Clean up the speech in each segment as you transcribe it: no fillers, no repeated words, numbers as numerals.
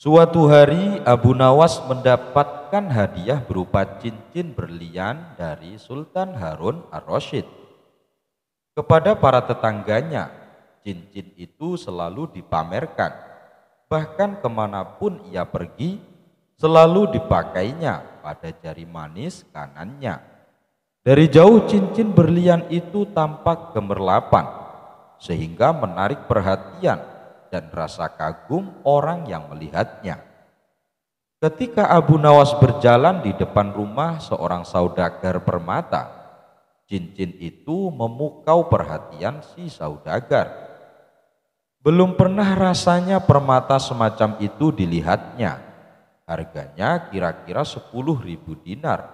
Suatu hari Abu Nawas mendapatkan hadiah berupa cincin berlian dari Sultan Harun ar-Rasyid. Kepada para tetangganya, cincin itu selalu dipamerkan. Bahkan kemanapun ia pergi, selalu dipakainya pada jari manis kanannya. Dari jauh cincin berlian itu tampak gemerlapan, sehingga menarik perhatian dan rasa kagum orang yang melihatnya. Ketika Abu Nawas berjalan di depan rumah seorang saudagar permata, cincin itu memukau perhatian si saudagar. Belum pernah rasanya permata semacam itu dilihatnya. Harganya kira-kira 10.000 dinar.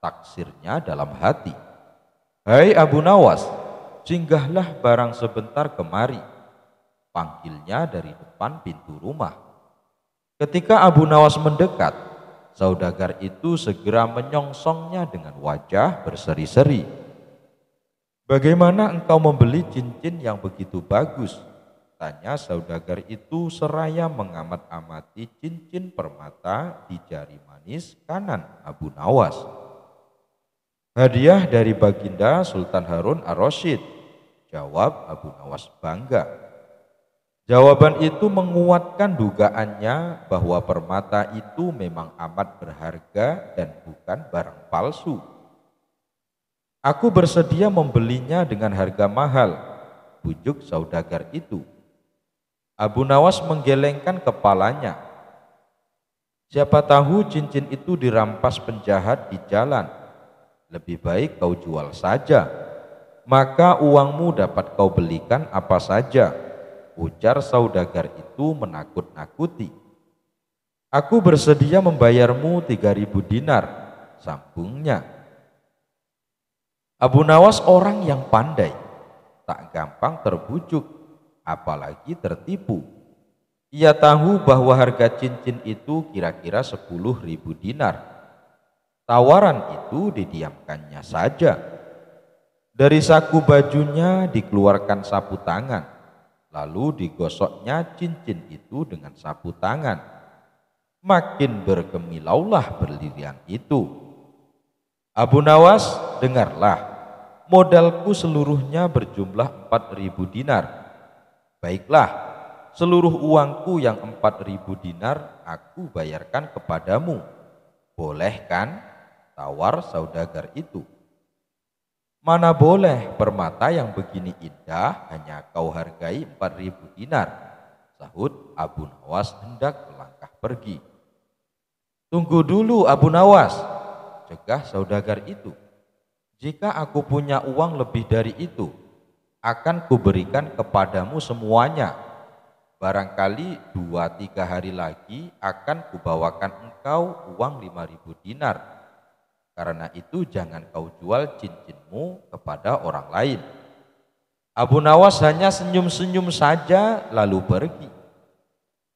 Taksirnya dalam hati, "Hai Abu Nawas, singgahlah barang sebentar kemari," panggilnya dari depan pintu rumah. Ketika Abu Nawas mendekat, saudagar itu segera menyongsongnya dengan wajah berseri-seri. "Bagaimana engkau membeli cincin yang begitu bagus?" tanya saudagar itu seraya mengamat-amati cincin permata di jari manis kanan Abu Nawas. "Hadiah dari Baginda Sultan Harun ar-Rasyid," jawab Abu Nawas bangga. Jawaban itu menguatkan dugaannya bahwa permata itu memang amat berharga dan bukan barang palsu. "Aku bersedia membelinya dengan harga mahal," bujuk saudagar itu. Abu Nawas menggelengkan kepalanya. "Siapa tahu cincin itu dirampas penjahat di jalan. Lebih baik kau jual saja, maka uangmu dapat kau belikan apa saja," ujar saudagar itu menakut-nakuti. "Aku bersedia membayarmu 3.000 dinar," sambungnya. Abu Nawas orang yang pandai, tak gampang terbujuk, apalagi tertipu. Ia tahu bahwa harga cincin itu kira-kira 10.000 dinar. Tawaran itu didiamkannya saja. Dari saku bajunya dikeluarkan sapu tangan, lalu digosoknya cincin itu dengan sapu tangan. Makin bergemilaulah berlian itu. "Abu Nawas, dengarlah, modalku seluruhnya berjumlah 4.000 dinar. Baiklah, seluruh uangku yang 4.000 dinar aku bayarkan kepadamu. Boleh kan?" tawar saudagar itu. "Mana boleh, permata yang begini indah hanya kau hargai 4.000 dinar, sahut Abu Nawas hendak melangkah pergi. "Tunggu dulu Abu Nawas," cegah saudagar itu. "Jika aku punya uang lebih dari itu, akan kuberikan kepadamu semuanya. Barangkali 2-3 hari lagi akan kubawakan engkau uang 5.000 dinar. Karena itu jangan kau jual cincinmu kepada orang lain." Abu Nawas hanya senyum-senyum saja lalu pergi.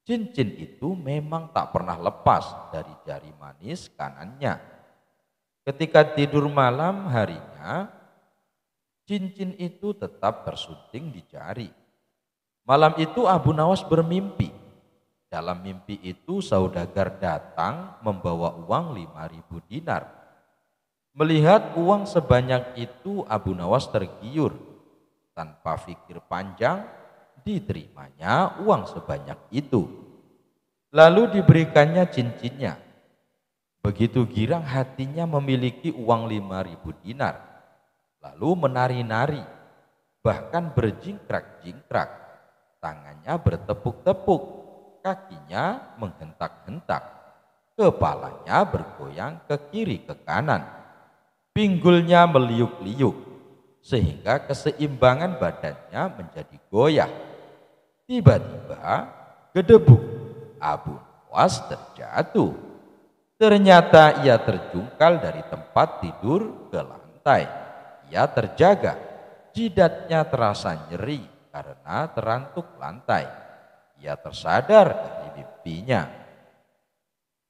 Cincin itu memang tak pernah lepas dari jari manis kanannya. Ketika tidur malam harinya, cincin itu tetap tersunting di jari. Malam itu Abu Nawas bermimpi. Dalam mimpi itu saudagar datang membawa uang 5.000 dinar. Melihat uang sebanyak itu, Abu Nawas tergiur. Tanpa pikir panjang, diterimanya uang sebanyak itu. Lalu diberikannya cincinnya. Begitu girang hatinya memiliki uang 5.000 dinar. Lalu menari-nari, bahkan berjingkrak-jingkrak. Tangannya bertepuk-tepuk, kakinya menghentak-hentak, kepalanya bergoyang ke kiri ke kanan. Pinggulnya meliuk-liuk, sehingga keseimbangan badannya menjadi goyah. Tiba-tiba, gedebuk, Abu Nawas terjatuh. Ternyata ia terjungkal dari tempat tidur ke lantai. Ia terjaga, jidatnya terasa nyeri karena terantuk lantai. Ia tersadar dari mimpinya.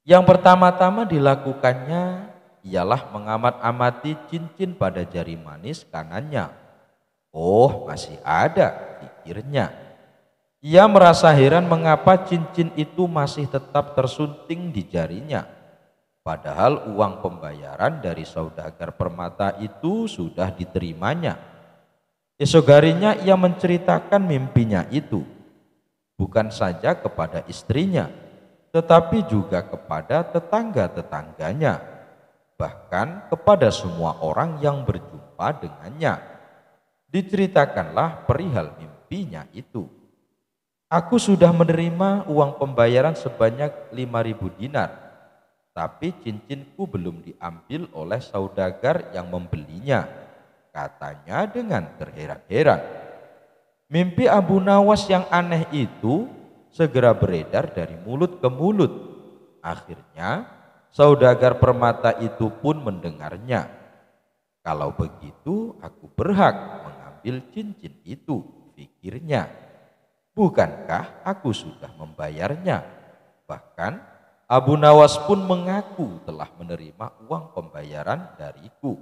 Yang pertama-tama dilakukannya ialah mengamat-amati cincin pada jari manis kanannya. Oh, masih ada, pikirnya. Ia merasa heran mengapa cincin itu masih tetap tersunting di jarinya. Padahal uang pembayaran dari saudagar permata itu sudah diterimanya. Esok harinya ia menceritakan mimpinya itu, bukan saja kepada istrinya, tetapi juga kepada tetangga-tetangganya, bahkan kepada semua orang yang berjumpa dengannya. Diceritakanlah perihal mimpinya itu. Aku sudah menerima uang pembayaran sebanyak 5.000 dinar, tapi cincinku belum diambil oleh saudagar yang membelinya, katanya dengan terheran-heran. Mimpi Abu Nawas yang aneh itu segera beredar dari mulut ke mulut. Akhirnya saudagar permata itu pun mendengarnya. Kalau begitu aku berhak mengambil cincin itu, pikirnya. Bukankah aku sudah membayarnya? Bahkan Abu Nawas pun mengaku telah menerima uang pembayaran dariku.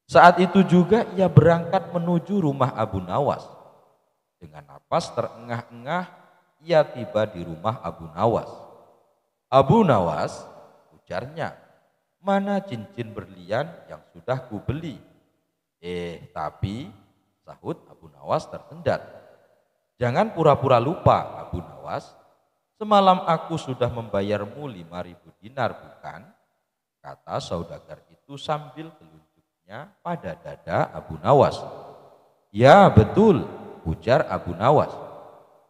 Saat itu juga ia berangkat menuju rumah Abu Nawas. Dengan napas terengah-engah ia tiba di rumah Abu Nawas. Abu Nawas, ujarnya, mana cincin berlian yang sudah kubeli? Tapi, sahut Abu Nawas tersendat. Jangan pura-pura lupa, Abu Nawas. Semalam aku sudah membayarmu 5.000 dinar, bukan? Kata saudagar itu sambil telunjuknya pada dada Abu Nawas. Ya, betul, ujar Abu Nawas.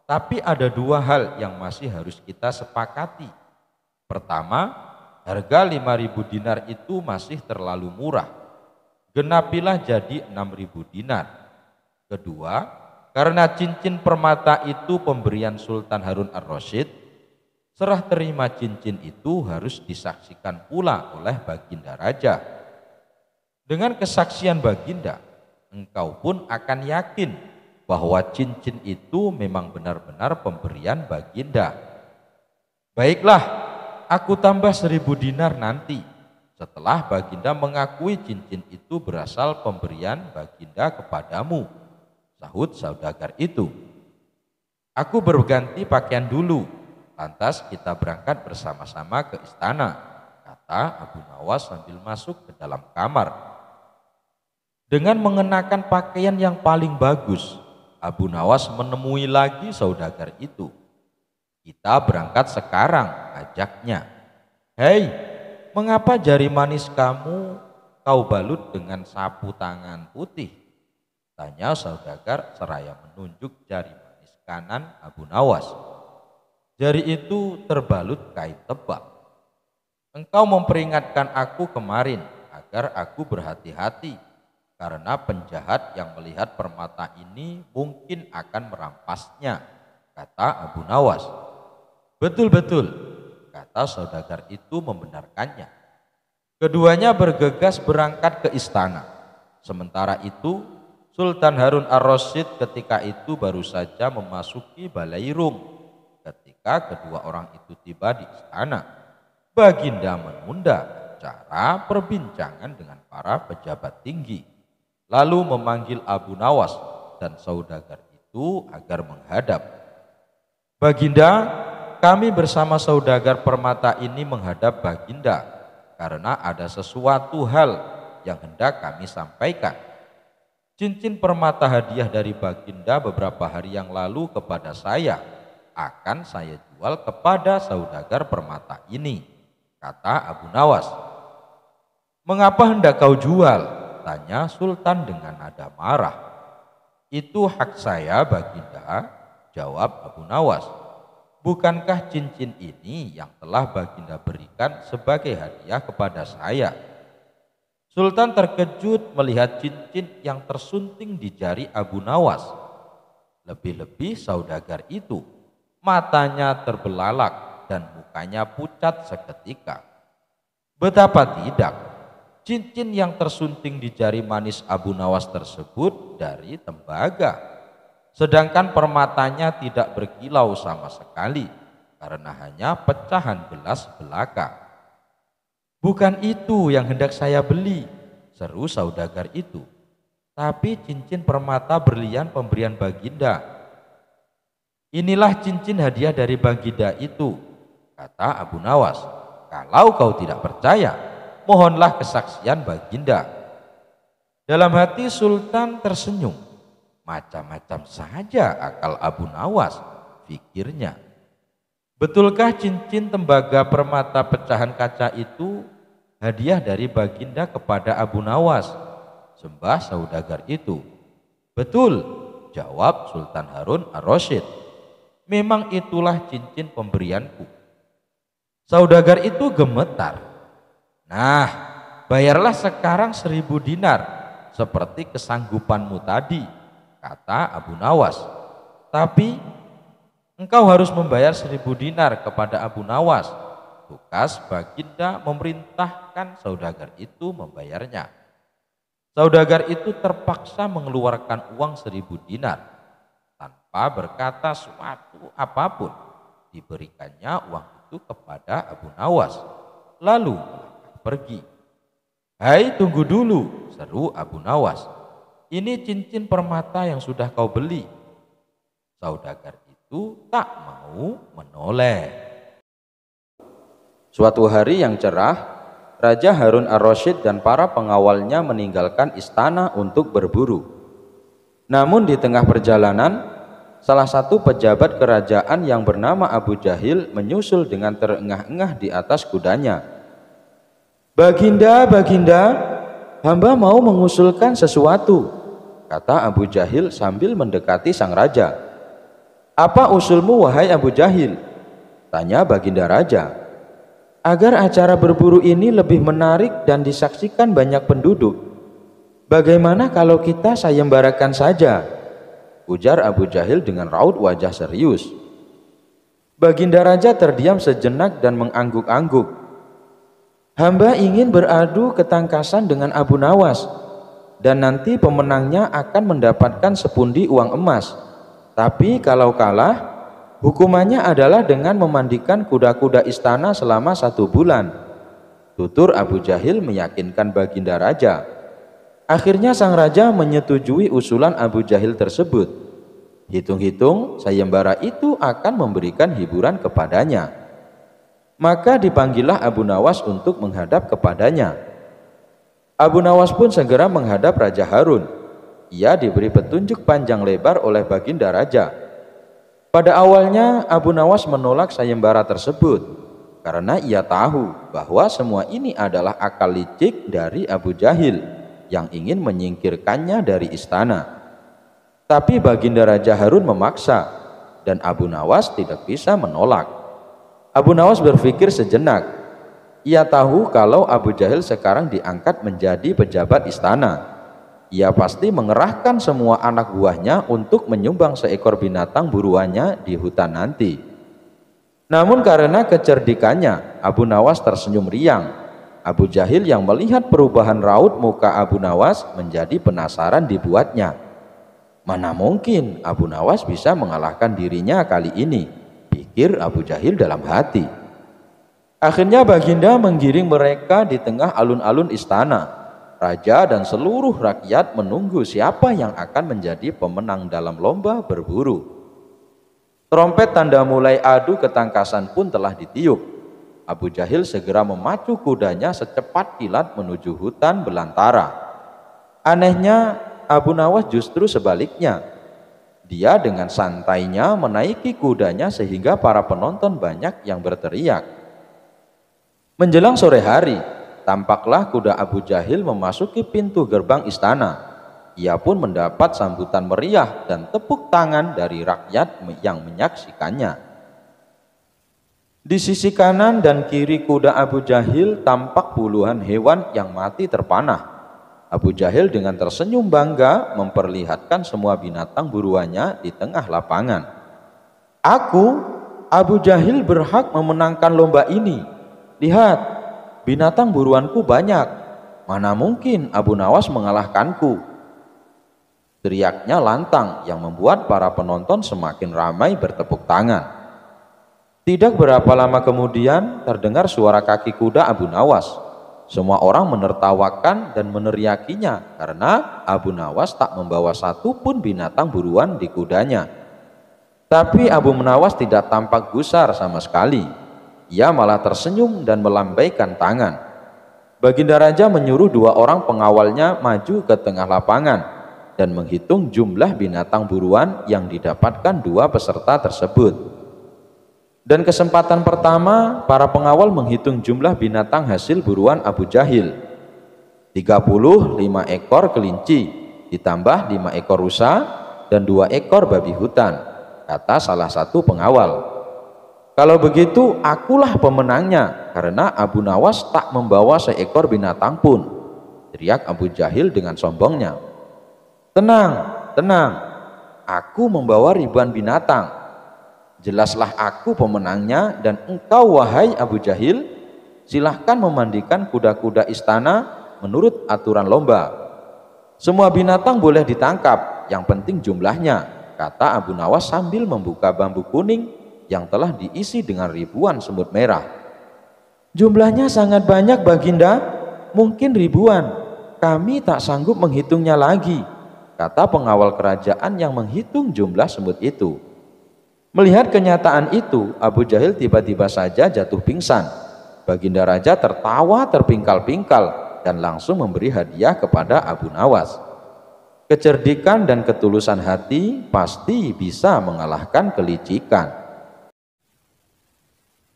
Tapi ada dua hal yang masih harus kita sepakati. Pertama, harga 5.000 dinar itu masih terlalu murah. Genapilah jadi 6.000 dinar. Kedua, karena cincin permata itu pemberian Sultan Harun ar-Rasyid, serah terima cincin itu harus disaksikan pula oleh Baginda Raja. Dengan kesaksian Baginda, engkau pun akan yakin bahwa cincin itu memang benar-benar pemberian Baginda. Baiklah, aku tambah 1.000 dinar nanti, setelah Baginda mengakui cincin itu berasal pemberian Baginda kepadamu, sahut saudagar itu. Aku berganti pakaian dulu, lantas kita berangkat bersama-sama ke istana, kata Abu Nawas sambil masuk ke dalam kamar. Dengan mengenakan pakaian yang paling bagus, Abu Nawas menemui lagi saudagar itu. Kita berangkat sekarang, ajaknya. Hei, mengapa jari manis kamu kau balut dengan sapu tangan putih? Tanya saudagar seraya menunjuk jari manis kanan Abu Nawas. Jari itu terbalut kain tebal. Engkau memperingatkan aku kemarin agar aku berhati-hati, karena penjahat yang melihat permata ini mungkin akan merampasnya, kata Abu Nawas. Betul-betul, kata saudagar itu membenarkannya. Keduanya bergegas berangkat ke istana. Sementara itu Sultan Harun ar-Rasyid ketika itu baru saja memasuki balai rum. Ketika kedua orang itu tiba di istana, Baginda menunda acara perbincangan dengan para pejabat tinggi, lalu memanggil Abu Nawas dan saudagar itu agar menghadap. Baginda, kami bersama saudagar permata ini menghadap Baginda karena ada sesuatu hal yang hendak kami sampaikan. Cincin permata hadiah dari Baginda beberapa hari yang lalu kepada saya akan saya jual kepada saudagar permata ini, kata Abu Nawas. Mengapa hendak kau jual? Tanya Sultan dengan nada marah. Itu hak saya, Baginda, jawab Abu Nawas. Bukankah cincin ini yang telah Baginda berikan sebagai hadiah kepada saya? Sultan terkejut melihat cincin yang tersunting di jari Abu Nawas. Lebih-lebih saudagar itu, matanya terbelalak dan mukanya pucat seketika. Betapa tidak, cincin yang tersunting di jari manis Abu Nawas tersebut dari tembaga, sedangkan permatanya tidak berkilau sama sekali karena hanya pecahan gelas belaka. Bukan itu yang hendak saya beli, seru saudagar itu, tapi cincin permata berlian pemberian Baginda. Inilah cincin hadiah dari Baginda itu, kata Abu Nawas. Kalau kau tidak percaya, mohonlah kesaksian Baginda. Dalam hati Sultan tersenyum. Macam-macam saja akal Abu Nawas, pikirnya. Betulkah cincin tembaga permata pecahan kaca itu hadiah dari Baginda kepada Abu Nawas, sembah saudagar itu? Betul, jawab Sultan Harun ar-Rasyid. Memang itulah cincin pemberianku. Saudagar itu gemetar. Nah, bayarlah sekarang 1.000 dinar, seperti kesanggupanmu tadi, kata Abu Nawas. Tapi engkau harus membayar 1.000 dinar kepada Abu Nawas. Tugas Baginda memerintahkan saudagar itu membayarnya. Saudagar itu terpaksa mengeluarkan uang 1.000 dinar. Tanpa berkata suatu apapun, diberikannya uang itu kepada Abu Nawas, lalu pergi. Hai, tunggu dulu, seru Abu Nawas. Ini cincin permata yang sudah kau beli. Saudagar itu tak mau menoleh. Suatu hari yang cerah, Raja Harun ar-Rasyid dan para pengawalnya meninggalkan istana untuk berburu. Namun di tengah perjalanan, salah satu pejabat kerajaan yang bernama Abu Jahil menyusul dengan terengah-engah di atas kudanya. Baginda, Baginda, hamba mau mengusulkan sesuatu, kata Abu Jahil sambil mendekati sang raja. Apa usulmu, wahai Abu Jahil? Tanya Baginda Raja. Agar acara berburu ini lebih menarik dan disaksikan banyak penduduk, bagaimana kalau kita sayembarakan saja? Ujar Abu Jahil dengan raut wajah serius. Baginda Raja terdiam sejenak dan mengangguk-angguk. Hamba ingin beradu ketangkasan dengan Abu Nawas, dan nanti pemenangnya akan mendapatkan sepundi uang emas. Tapi kalau kalah, hukumannya adalah dengan memandikan kuda-kuda istana selama 1 bulan. Tutur Abu Jahil meyakinkan Baginda Raja. Akhirnya sang raja menyetujui usulan Abu Jahil tersebut. Hitung-hitung sayembara itu akan memberikan hiburan kepadanya. Maka dipanggillah Abu Nawas untuk menghadap kepadanya. Abu Nawas pun segera menghadap Raja Harun. Ia diberi petunjuk panjang lebar oleh Baginda Raja. Pada awalnya Abu Nawas menolak sayembara tersebut karena ia tahu bahwa semua ini adalah akal licik dari Abu Jahil yang ingin menyingkirkannya dari istana. Tapi Baginda Raja Harun memaksa dan Abu Nawas tidak bisa menolak. Abu Nawas berpikir sejenak. Ia tahu kalau Abu Jahil sekarang diangkat menjadi pejabat istana. Ia pasti mengerahkan semua anak buahnya untuk menyumbang seekor binatang buruannya di hutan nanti. Namun karena kecerdikannya, Abu Nawas tersenyum riang. Abu Jahil yang melihat perubahan raut muka Abu Nawas menjadi penasaran dibuatnya. Mana mungkin Abu Nawas bisa mengalahkan dirinya kali ini, pikir Abu Jahil dalam hati. Akhirnya Baginda menggiring mereka di tengah alun-alun istana. Raja dan seluruh rakyat menunggu siapa yang akan menjadi pemenang dalam lomba berburu. Trompet tanda mulai adu ketangkasan pun telah ditiup. Abu Jahil segera memacu kudanya secepat kilat menuju hutan belantara. Anehnya, Abu Nawas justru sebaliknya. Dia dengan santainya menaiki kudanya sehingga para penonton banyak yang berteriak. Menjelang sore hari, tampaklah kuda Abu Jahil memasuki pintu gerbang istana. Ia pun mendapat sambutan meriah dan tepuk tangan dari rakyat yang menyaksikannya. Di sisi kanan dan kiri kuda Abu Jahil tampak puluhan hewan yang mati terpanah. Abu Jahil dengan tersenyum bangga memperlihatkan semua binatang buruannya di tengah lapangan. Aku, Abu Jahil, berhak memenangkan lomba ini. Lihat, binatang buruanku banyak. Mana mungkin Abu Nawas mengalahkanku? Teriaknya lantang yang membuat para penonton semakin ramai bertepuk tangan. Tidak berapa lama kemudian terdengar suara kaki kuda Abu Nawas. Semua orang menertawakan dan meneriakinya karena Abu Nawas tak membawa satu pun binatang buruan di kudanya. Tapi Abu Nawas tidak tampak gusar sama sekali. Ia malah tersenyum dan melambaikan tangan. Baginda Raja menyuruh 2 orang pengawalnya maju ke tengah lapangan dan menghitung jumlah binatang buruan yang didapatkan 2 peserta tersebut. Dan kesempatan pertama, para pengawal menghitung jumlah binatang hasil buruan Abu Jahil. 35 ekor kelinci, ditambah 5 ekor rusa dan 2 ekor babi hutan, kata salah satu pengawal. Kalau begitu akulah pemenangnya, karena Abu Nawas tak membawa seekor binatang pun, teriak Abu Jahil dengan sombongnya. Tenang, tenang, aku membawa ribuan binatang. Jelaslah aku pemenangnya, dan engkau wahai Abu Jahil, silahkan memandikan kuda-kuda istana menurut aturan lomba. Semua binatang boleh ditangkap, yang penting jumlahnya, kata Abu Nawas sambil membuka bambu kuning yang telah diisi dengan ribuan semut merah. Jumlahnya sangat banyak Baginda, mungkin ribuan, kami tak sanggup menghitungnya lagi, kata pengawal kerajaan yang menghitung jumlah semut itu. Melihat kenyataan itu, Abu Jahil tiba-tiba saja jatuh pingsan. Baginda Raja tertawa terpingkal-pingkal dan langsung memberi hadiah kepada Abu Nawas. Kecerdikan dan ketulusan hati pasti bisa mengalahkan kelicikan.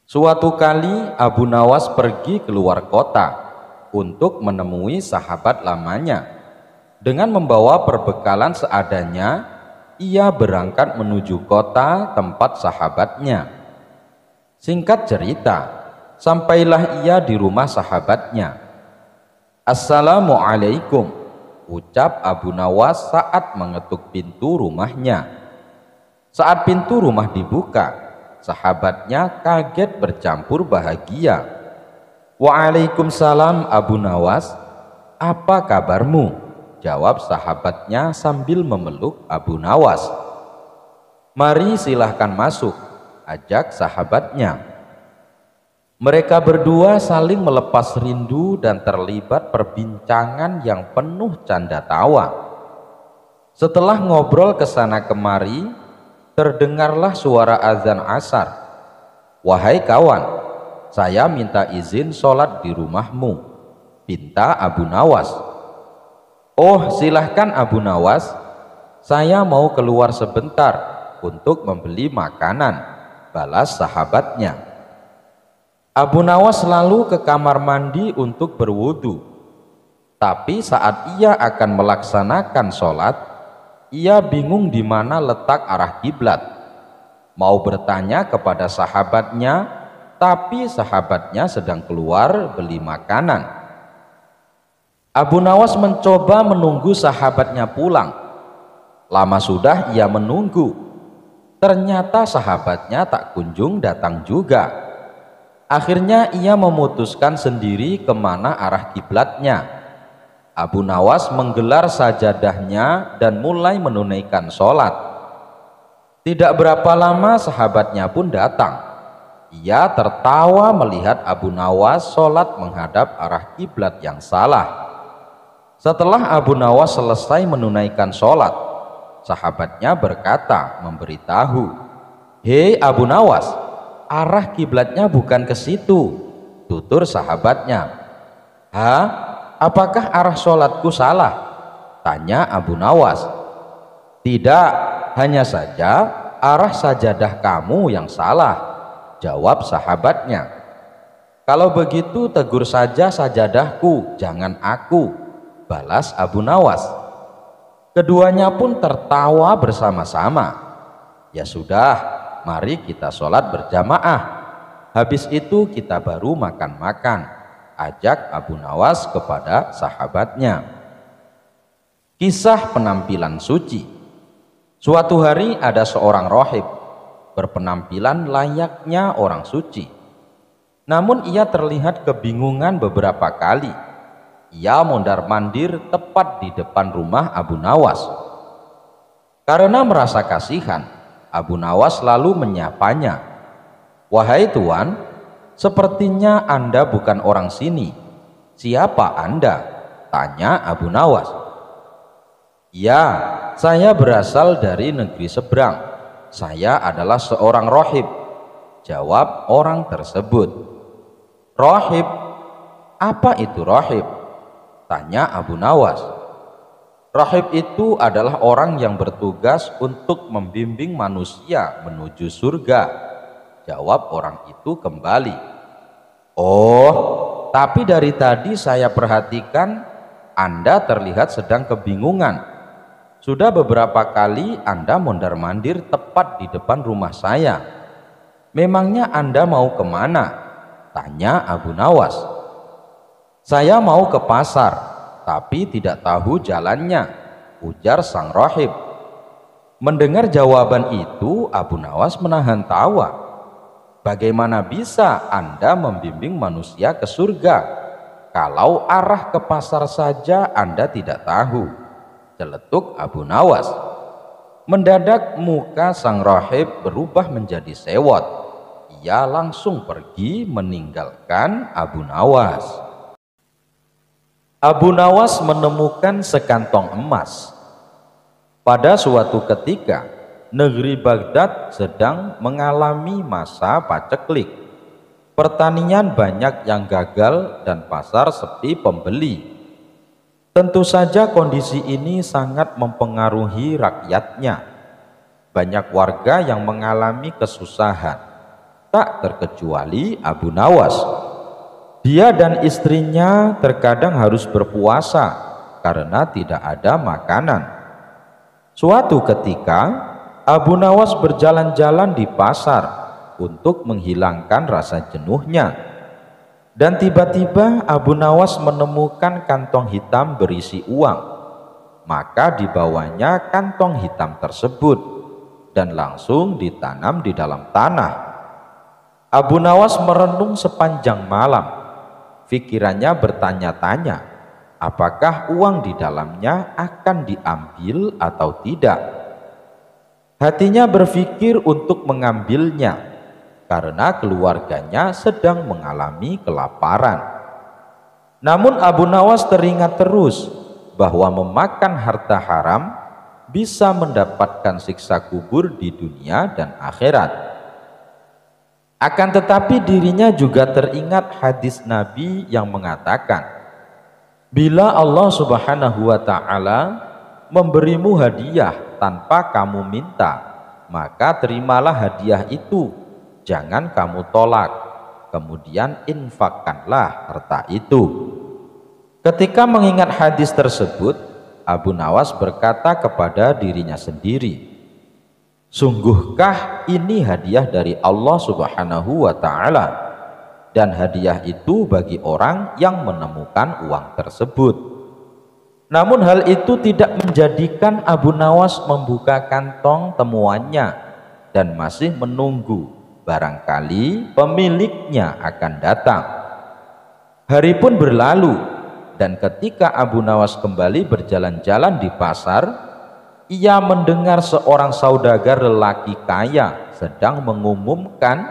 Suatu kali Abu Nawas pergi keluar kota untuk menemui sahabat lamanya. Dengan membawa perbekalan seadanya, ia berangkat menuju kota tempat sahabatnya. Singkat cerita, sampailah ia di rumah sahabatnya. Assalamualaikum, ucap Abu Nawas saat mengetuk pintu rumahnya. Saat pintu rumah dibuka, sahabatnya kaget bercampur bahagia. Waalaikumsalam Abu Nawas, apa kabarmu? Jawab sahabatnya sambil memeluk Abu Nawas. Mari silahkan masuk, ajak sahabatnya. Mereka berdua saling melepas rindu dan terlibat perbincangan yang penuh canda tawa. Setelah ngobrol kesana kemari, terdengarlah suara azan asar. Wahai kawan, saya minta izin sholat di rumahmu, pinta Abu Nawas. Oh, silahkan Abu Nawas, saya mau keluar sebentar untuk membeli makanan, balas sahabatnya. Abu Nawas lalu ke kamar mandi untuk berwudu. Tapi saat ia akan melaksanakan sholat, ia bingung di mana letak arah kiblat. Mau bertanya kepada sahabatnya, tapi sahabatnya sedang keluar beli makanan. Abu Nawas mencoba menunggu sahabatnya pulang. Lama sudah ia menunggu. Ternyata sahabatnya tak kunjung datang juga. Akhirnya ia memutuskan sendiri kemana arah kiblatnya. Abu Nawas menggelar sajadahnya dan mulai menunaikan sholat. Tidak berapa lama sahabatnya pun datang. Ia tertawa melihat Abu Nawas sholat menghadap arah kiblat yang salah. Setelah Abu Nawas selesai menunaikan sholat, sahabatnya berkata memberitahu, "Hei Abu Nawas, arah kiblatnya bukan ke situ," tutur sahabatnya. "Hah? Apakah arah sholatku salah?" tanya Abu Nawas. "Tidak, hanya saja arah sajadah kamu yang salah," jawab sahabatnya. "Kalau begitu tegur saja sajadahku, jangan aku," balas Abu Nawas. Keduanya pun tertawa bersama-sama. "Ya sudah, mari kita sholat berjamaah. Habis itu kita baru makan-makan," ajak Abu Nawas kepada sahabatnya. Kisah penampilan suci. Suatu hari ada seorang rohib berpenampilan layaknya orang suci. Namun ia terlihat kebingungan beberapa kali. Ia mondar-mandir tepat di depan rumah Abu Nawas. Karena merasa kasihan, Abu Nawas lalu menyapanya. "Wahai tuan, sepertinya Anda bukan orang sini. Siapa Anda?" tanya Abu Nawas. "Ya, saya berasal dari negeri seberang. saya adalah seorang rohib. Jawab orang tersebut. Rohib? Apa itu rohib? Tanya Abu Nawas. Rohib itu adalah orang yang bertugas untuk membimbing manusia menuju surga. Jawab orang itu kembali. Oh, tapi dari tadi saya perhatikan Anda terlihat sedang kebingungan. Sudah beberapa kali Anda mondar-mandir tepat di depan rumah saya. Memangnya Anda mau kemana? Tanya Abu Nawas. Saya mau ke pasar, tapi tidak tahu jalannya, ujar sang rohib. Mendengar jawaban itu, Abu Nawas menahan tawa. Bagaimana bisa Anda membimbing manusia ke surga kalau arah ke pasar saja Anda tidak tahu? Celetuk Abu Nawas. Mendadak muka sang rohib berubah menjadi sewot. Ia langsung pergi meninggalkan Abu Nawas. Abu Nawas menemukan sekantong emas. Pada suatu ketika, negeri Baghdad sedang mengalami masa paceklik. Pertanian banyak yang gagal dan pasar sepi pembeli. Tentu saja kondisi ini sangat mempengaruhi rakyatnya. Banyak warga yang mengalami kesusahan, tak terkecuali Abu Nawas. Dia dan istrinya terkadang harus berpuasa karena tidak ada makanan. Suatu ketika, Abu Nawas berjalan-jalan di pasar untuk menghilangkan rasa jenuhnya. Dan tiba-tiba Abu Nawas menemukan kantong hitam berisi uang. Maka dibawanya kantong hitam tersebut dan langsung ditanam di dalam tanah. Abu Nawas merenung sepanjang malam. Pikirannya bertanya-tanya, apakah uang di dalamnya akan diambil atau tidak. Hatinya berpikir untuk mengambilnya karena keluarganya sedang mengalami kelaparan. Namun Abu Nawas teringat terus bahwa memakan harta haram bisa mendapatkan siksa kubur di dunia dan akhirat. Akan tetapi dirinya juga teringat hadis Nabi yang mengatakan, bila Allah Subhanahu wa ta'ala memberimu hadiah tanpa kamu minta, maka terimalah hadiah itu, jangan kamu tolak, kemudian infakkanlah harta itu. Ketika mengingat hadis tersebut, Abu Nawas berkata kepada dirinya sendiri, sungguhkah ini hadiah dari Allah Subhanahu wa ta'ala, dan hadiah itu bagi orang yang menemukan uang tersebut. Namun hal itu tidak menjadikan Abu Nawas membuka kantong temuannya dan masih menunggu barangkali pemiliknya akan datang. Hari pun berlalu, dan ketika Abu Nawas kembali berjalan-jalan di pasar, ia mendengar seorang saudagar lelaki kaya sedang mengumumkan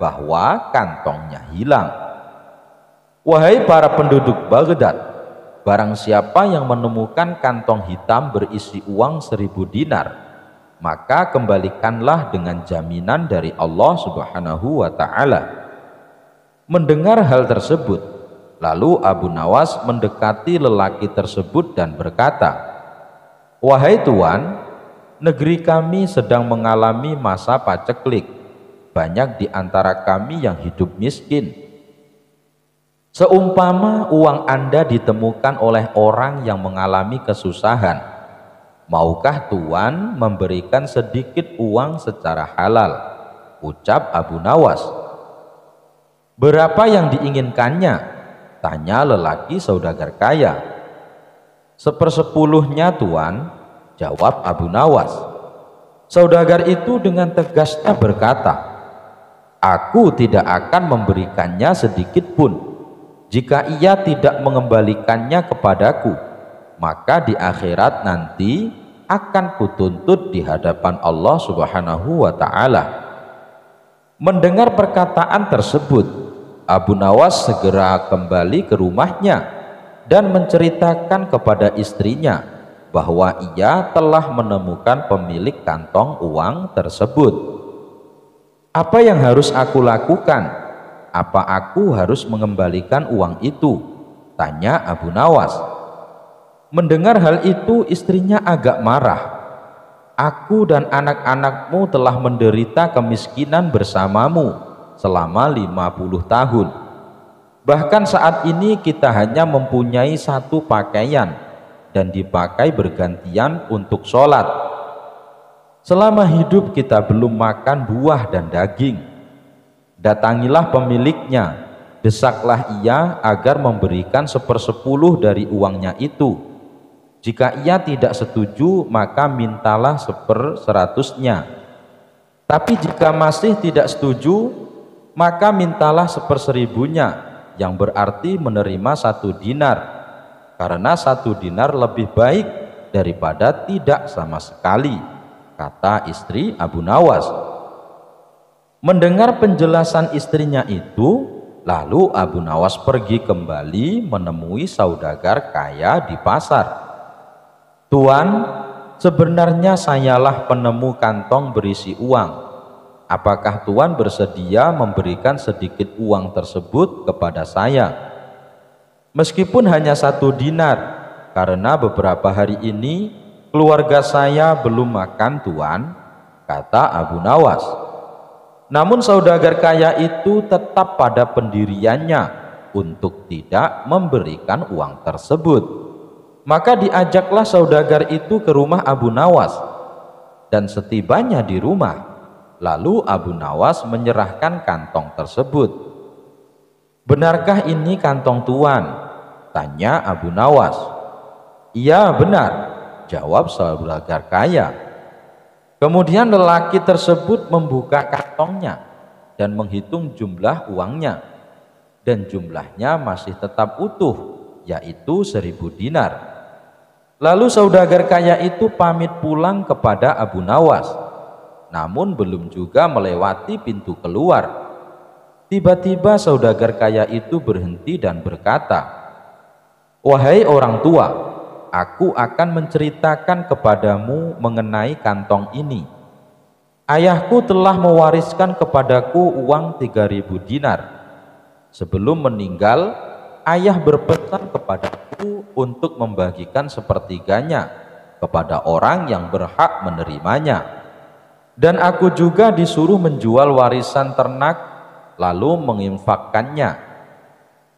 bahwa kantongnya hilang. Wahai para penduduk Baghdad, barang siapa yang menemukan kantong hitam berisi uang 1000 dinar, maka kembalikanlah dengan jaminan dari Allah Subhanahu wa ta'ala. Mendengar hal tersebut, lalu Abu Nawas mendekati lelaki tersebut dan berkata, wahai Tuan, negeri kami sedang mengalami masa paceklik. Banyak di antara kami yang hidup miskin. Seumpama uang Anda ditemukan oleh orang yang mengalami kesusahan, maukah Tuan memberikan sedikit uang secara halal? Ucap Abu Nawas. Berapa yang diinginkannya? Tanya lelaki saudagar kaya. 1/10-nya Tuan, jawab Abu Nawas. Saudagar itu dengan tegasnya berkata, aku tidak akan memberikannya sedikit pun. Jika ia tidak mengembalikannya kepadaku, maka di akhirat nanti akan kutuntut di hadapan Allah Subhanahu wa ta'ala. Mendengar perkataan tersebut, Abu Nawas segera kembali ke rumahnya dan menceritakan kepada istrinya bahwa ia telah menemukan pemilik kantong uang tersebut. Apa yang harus aku lakukan? Apa aku harus mengembalikan uang itu? Tanya Abu Nawas. Mendengar hal itu, istrinya agak marah. Aku dan anak-anakmu telah menderita kemiskinan bersamamu selama 50 tahun. Bahkan saat ini kita hanya mempunyai satu pakaian dan dipakai bergantian untuk sholat. Selama hidup kita belum makan buah dan daging. Datangilah pemiliknya, desaklah ia agar memberikan 1/10 dari uangnya itu. Jika ia tidak setuju, maka mintalah 1/100-nya. Tapi jika masih tidak setuju, maka mintalah 1/1000-nya, yang berarti menerima 1 dinar, karena 1 dinar lebih baik daripada tidak sama sekali, kata istri Abu Nawas. Mendengar penjelasan istrinya itu, lalu Abu Nawas pergi kembali menemui saudagar kaya di pasar. Tuan, sebenarnya sayalah penemu kantong berisi uang. Apakah Tuan bersedia memberikan sedikit uang tersebut kepada saya? Meskipun hanya 1 dinar, karena beberapa hari ini keluarga saya belum makan, Tuan, kata Abu Nawas. Namun saudagar kaya itu tetap pada pendiriannya untuk tidak memberikan uang tersebut. Maka diajaklah saudagar itu ke rumah Abu Nawas, dan setibanya di rumah, lalu Abu Nawas menyerahkan kantong tersebut. Benarkah ini kantong Tuan? Tanya Abu Nawas. Iya, benar, jawab saudagar kaya. Kemudian lelaki tersebut membuka kantongnya dan menghitung jumlah uangnya, dan jumlahnya masih tetap utuh, yaitu 1000 dinar. Lalu saudagar kaya itu pamit pulang kepada Abu Nawas, namun belum juga melewati pintu keluar. Tiba-tiba saudagar kaya itu berhenti dan berkata, "Wahai orang tua, aku akan menceritakan kepadamu mengenai kantong ini. Ayahku telah mewariskan kepadaku uang 3000 dinar. Sebelum meninggal, ayah berpesan kepadaku untuk membagikan 1/3-nya kepada orang yang berhak menerimanya. Dan aku juga disuruh menjual warisan ternak lalu menginfakkannya.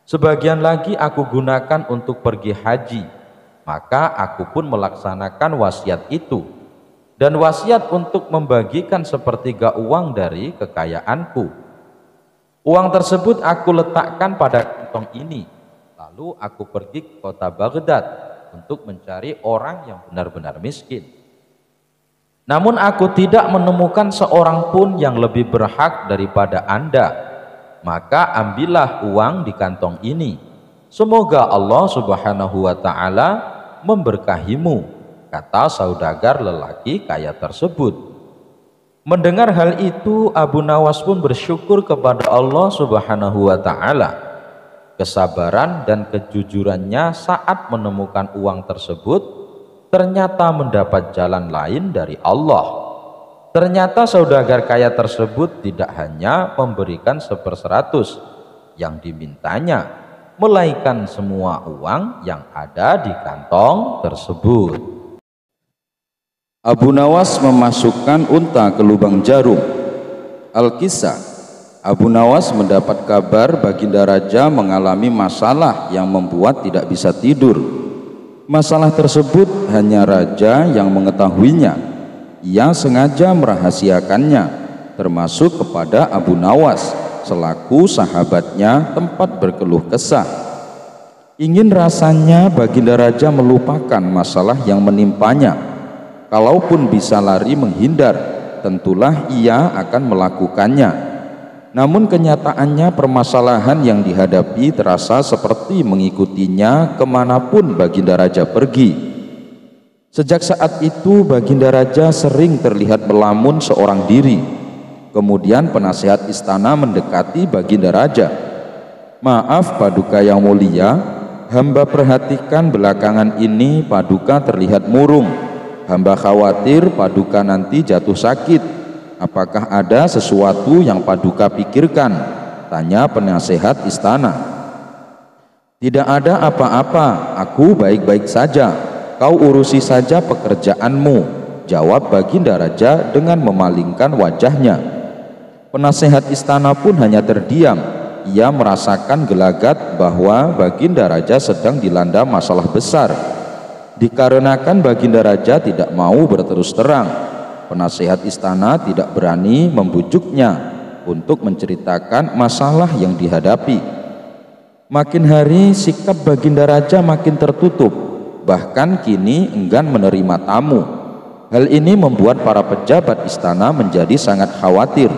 Sebagian lagi aku gunakan untuk pergi haji, maka aku pun melaksanakan wasiat itu, dan wasiat untuk membagikan 1/3 uang dari kekayaanku. Uang tersebut aku letakkan pada kantong ini. Lalu aku pergi ke kota Baghdad untuk mencari orang yang benar-benar miskin. Namun aku tidak menemukan seorang pun yang lebih berhak daripada Anda. Maka ambillah uang di kantong ini. Semoga Allah Subhanahu wa ta'ala memberkahimu, kata saudagar lelaki kaya tersebut. Mendengar hal itu, Abu Nawas pun bersyukur kepada Allah Subhanahu wa ta'ala. Kesabaran dan kejujurannya saat menemukan uang tersebut ternyata mendapat jalan lain dari Allah. Ternyata saudagar kaya tersebut tidak hanya memberikan 1/100 yang dimintanya, melainkan semua uang yang ada di kantong tersebut. Abu Nawas memasukkan unta ke lubang jarum. Al-Kisah, Abu Nawas mendapat kabar Baginda Raja mengalami masalah yang membuat tidak bisa tidur. Masalah tersebut hanya Raja yang mengetahuinya. Ia sengaja merahasiakannya, termasuk kepada Abu Nawas selaku sahabatnya tempat berkeluh kesah. Ingin rasanya Baginda Raja melupakan masalah yang menimpanya. Kalaupun bisa lari menghindar, tentulah ia akan melakukannya. Namun kenyataannya permasalahan yang dihadapi terasa seperti mengikutinya kemanapun Baginda Raja pergi. Sejak saat itu Baginda Raja sering terlihat melamun seorang diri. Kemudian penasehat istana mendekati Baginda Raja. "Maaf Paduka yang mulia, hamba perhatikan belakangan ini Paduka terlihat murung. Hamba khawatir Paduka nanti jatuh sakit. Apakah ada sesuatu yang Paduka pikirkan? Tanya penasehat istana. Tidak ada apa-apa, aku baik-baik saja. Kau urusi saja pekerjaanmu, jawab Baginda Raja dengan memalingkan wajahnya. Penasehat istana pun hanya terdiam. Ia merasakan gelagat bahwa Baginda Raja sedang dilanda masalah besar. Dikarenakan Baginda Raja tidak mau berterus terang, penasehat istana tidak berani membujuknya untuk menceritakan masalah yang dihadapi. Makin hari sikap Baginda Raja makin tertutup, bahkan kini enggan menerima tamu. Hal ini membuat para pejabat istana menjadi sangat khawatir.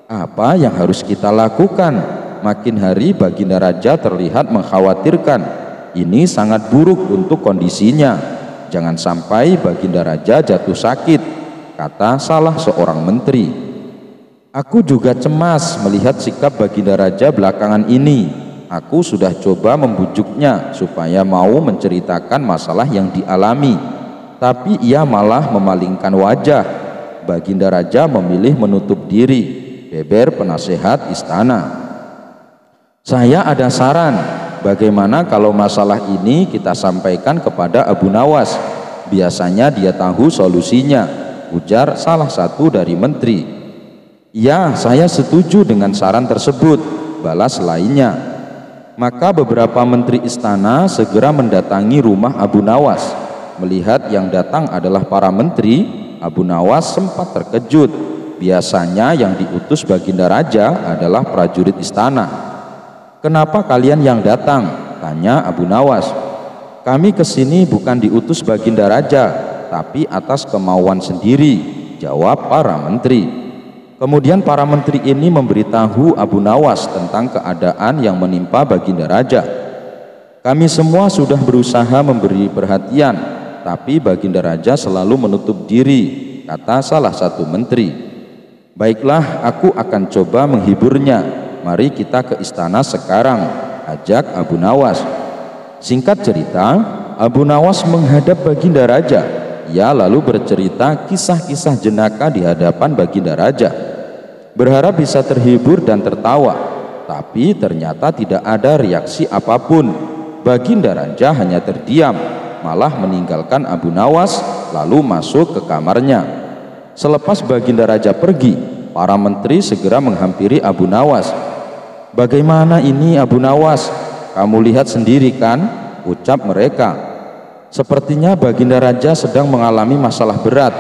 Apa yang harus kita lakukan? Makin hari Baginda Raja terlihat mengkhawatirkan. Ini sangat buruk untuk kondisinya. Jangan sampai Baginda Raja jatuh sakit, kata salah seorang menteri. Aku juga cemas melihat sikap Baginda Raja belakangan ini. Aku sudah coba membujuknya supaya mau menceritakan masalah yang dialami, tapi ia malah memalingkan wajah. Baginda Raja memilih menutup diri, beber penasehat istana. Saya ada saran, bagaimana kalau masalah ini kita sampaikan kepada Abu Nawas? Biasanya dia tahu solusinya, ujar salah satu dari menteri. Ya, saya setuju dengan saran tersebut, balas lainnya. Maka beberapa menteri istana segera mendatangi rumah Abu Nawas. Melihat yang datang adalah para menteri, Abu Nawas sempat terkejut. Biasanya yang diutus Baginda Raja adalah prajurit istana. Kenapa kalian yang datang? Tanya Abu Nawas. Kami kesini bukan diutus Baginda Raja, tapi atas kemauan sendiri, jawab para menteri. Kemudian para menteri ini memberitahu Abu Nawas tentang keadaan yang menimpa Baginda Raja. Kami semua sudah berusaha memberi perhatian, tapi Baginda Raja selalu menutup diri, kata salah satu menteri. Baiklah, aku akan coba menghiburnya. Mari kita ke istana sekarang, ajak Abu Nawas. Singkat cerita, Abu Nawas menghadap Baginda Raja. Ia lalu bercerita kisah-kisah jenaka di hadapan Baginda Raja. Berharap bisa terhibur dan tertawa, tapi ternyata tidak ada reaksi apapun. Baginda Raja hanya terdiam, malah meninggalkan Abu Nawas lalu masuk ke kamarnya. Selepas Baginda Raja pergi, para menteri segera menghampiri Abu Nawas. Bagaimana ini Abu Nawas? Kamu lihat sendiri kan? Ucap mereka. Sepertinya Baginda Raja sedang mengalami masalah berat.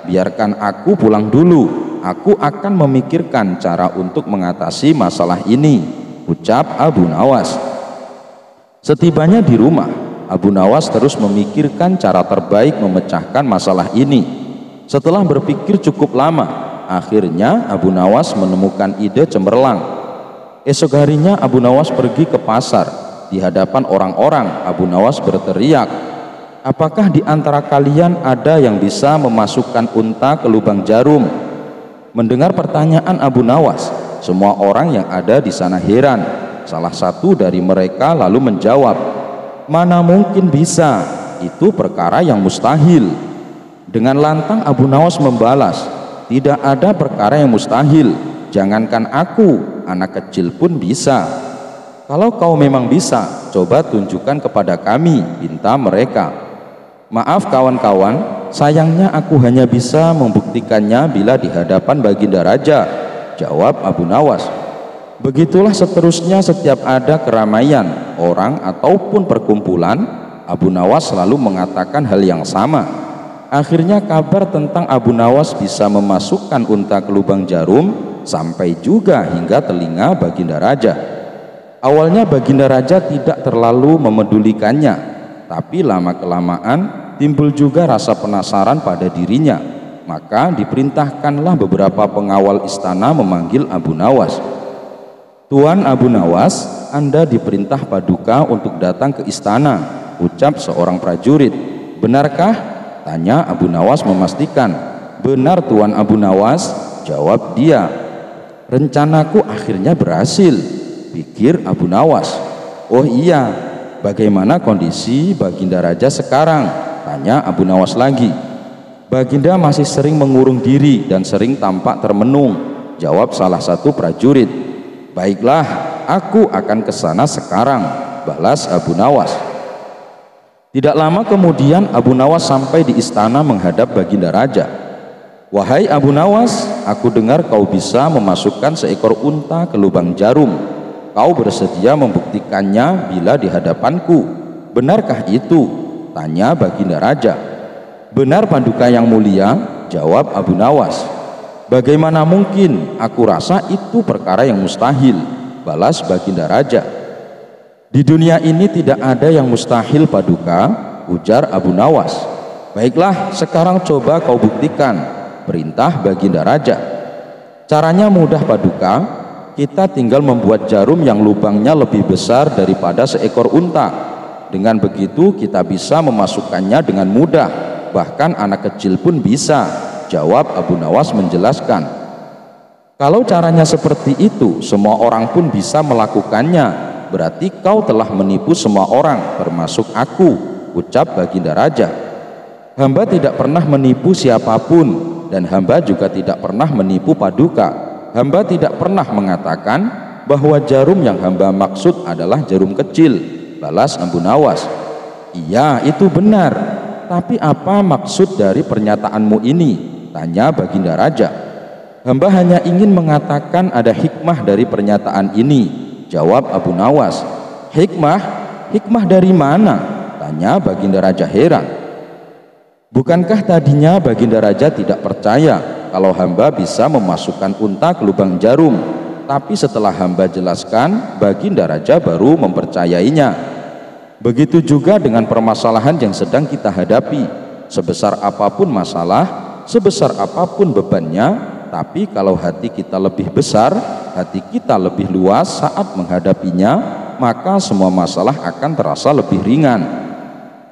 Biarkan aku pulang dulu. Aku akan memikirkan cara untuk mengatasi masalah ini, ucap Abu Nawas. Setibanya di rumah, Abu Nawas terus memikirkan cara terbaik memecahkan masalah ini. Setelah berpikir cukup lama, akhirnya Abu Nawas menemukan ide cemerlang. Esok harinya Abu Nawas pergi ke pasar. Di hadapan orang-orang, Abu Nawas berteriak, apakah di antara kalian ada yang bisa memasukkan unta ke lubang jarum? Mendengar pertanyaan Abu Nawas, semua orang yang ada di sana heran. Salah satu dari mereka lalu menjawab, mana mungkin bisa, itu perkara yang mustahil. Dengan lantang Abu Nawas membalas, tidak ada perkara yang mustahil, jangankan aku, anak kecil pun bisa. Kalau kau memang bisa, coba tunjukkan kepada kami, pinta mereka. Maaf kawan-kawan, sayangnya aku hanya bisa membuktikannya bila di hadapan Baginda Raja, jawab Abu Nawas. Begitulah seterusnya setiap ada keramaian, orang ataupun perkumpulan, Abu Nawas selalu mengatakan hal yang sama. Akhirnya kabar tentang Abu Nawas bisa memasukkan unta ke lubang jarum sampai juga hingga telinga Baginda Raja. Awalnya Baginda Raja tidak terlalu memedulikannya, tapi lama-kelamaan timbul juga rasa penasaran pada dirinya. Maka diperintahkanlah beberapa pengawal istana memanggil Abu Nawas. Tuan Abu Nawas, Anda diperintah Paduka untuk datang ke istana, ucap seorang prajurit. Benarkah? Tanya Abu Nawas memastikan. Benar Tuan Abu Nawas, jawab dia. Rencanaku akhirnya berhasil, pikir Abu Nawas. Oh iya, bagaimana kondisi Baginda Raja sekarang? Tanya Abu Nawas lagi. Baginda masih sering mengurung diri dan sering tampak termenung, jawab salah satu prajurit. Baiklah, aku akan ke sana sekarang, balas Abu Nawas. Tidak lama kemudian Abu Nawas sampai di istana menghadap Baginda Raja. Wahai Abu Nawas, aku dengar kau bisa memasukkan seekor unta ke lubang jarum. Kau bersedia membuktikannya bila di hadapanku. Benarkah itu? Tanya Baginda Raja. Benar Paduka yang mulia, jawab Abu Nawas. Bagaimana mungkin? Aku rasa itu perkara yang mustahil, balas Baginda Raja. Di dunia ini tidak ada yang mustahil Paduka, ujar Abu Nawas. Baiklah, sekarang coba kau buktikan, perintah Baginda Raja. Caranya mudah Paduka, kita tinggal membuat jarum yang lubangnya lebih besar daripada seekor unta. Dengan begitu kita bisa memasukkannya dengan mudah, bahkan anak kecil pun bisa, jawab Abu Nawas menjelaskan. Kalau caranya seperti itu, semua orang pun bisa melakukannya. Berarti kau telah menipu semua orang, termasuk aku, ucap Baginda Raja. Hamba tidak pernah menipu siapapun, dan hamba juga tidak pernah menipu Paduka. Hamba tidak pernah mengatakan bahwa jarum yang hamba maksud adalah jarum kecil, balas Abu Nawas. Iya, itu benar. Tapi apa maksud dari pernyataanmu ini? Tanya Baginda Raja. Hamba hanya ingin mengatakan ada hikmah dari pernyataan ini, jawab Abu Nawas. Hikmah? Hikmah dari mana? Tanya Baginda Raja heran. Bukankah tadinya Baginda Raja tidak percaya kalau hamba bisa memasukkan unta ke lubang jarum? Tapi setelah hamba jelaskan, Baginda Raja baru mempercayainya. Begitu juga dengan permasalahan yang sedang kita hadapi. Sebesar apapun masalah, sebesar apapun bebannya, tapi kalau hati kita lebih besar, hati kita lebih luas saat menghadapinya, maka semua masalah akan terasa lebih ringan.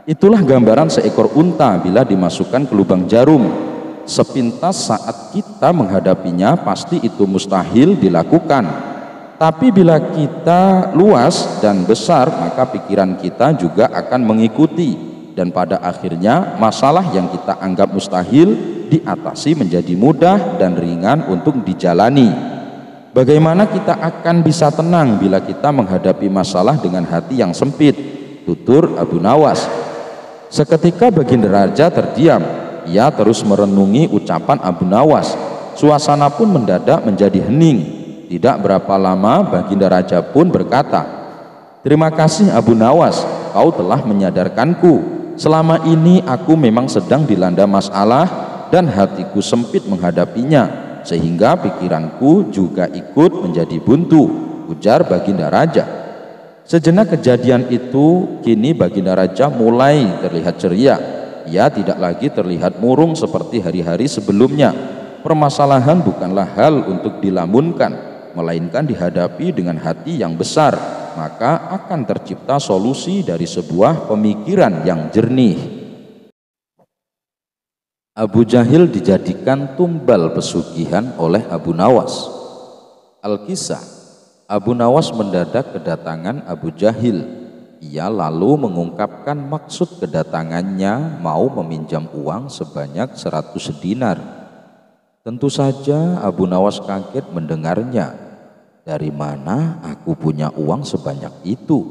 Itulah gambaran seekor unta bila dimasukkan ke lubang jarum. Sepintas saat kita menghadapinya, pasti itu mustahil dilakukan. Tapi bila kita luas dan besar, maka pikiran kita juga akan mengikuti. Dan pada akhirnya masalah yang kita anggap mustahil diatasi menjadi mudah dan ringan untuk dijalani. Bagaimana kita akan bisa tenang bila kita menghadapi masalah dengan hati yang sempit? Tutur Abu Nawas. Seketika Baginda Raja terdiam. Ia terus merenungi ucapan Abu Nawas. Suasana pun mendadak menjadi hening. Tidak berapa lama Baginda Raja pun berkata, terima kasih Abu Nawas, kau telah menyadarkanku. Selama ini aku memang sedang dilanda masalah dan hatiku sempit menghadapinya, sehingga pikiranku juga ikut menjadi buntu, ujar Baginda Raja. Sejenak kejadian itu, kini Baginda Raja mulai terlihat ceria. Ia tidak lagi terlihat murung seperti hari-hari sebelumnya. Permasalahan bukanlah hal untuk dilamunkan, melainkan dihadapi dengan hati yang besar. Maka akan tercipta solusi dari sebuah pemikiran yang jernih. Abu Jahil dijadikan tumbal pesugihan oleh Abu Nawas. Al-Kisah. Abu Nawas mendadak kedatangan Abu Jahil. Ia lalu mengungkapkan maksud kedatangannya mau meminjam uang sebanyak 100 dinar. Tentu saja Abu Nawas kaget mendengarnya. Dari mana aku punya uang sebanyak itu?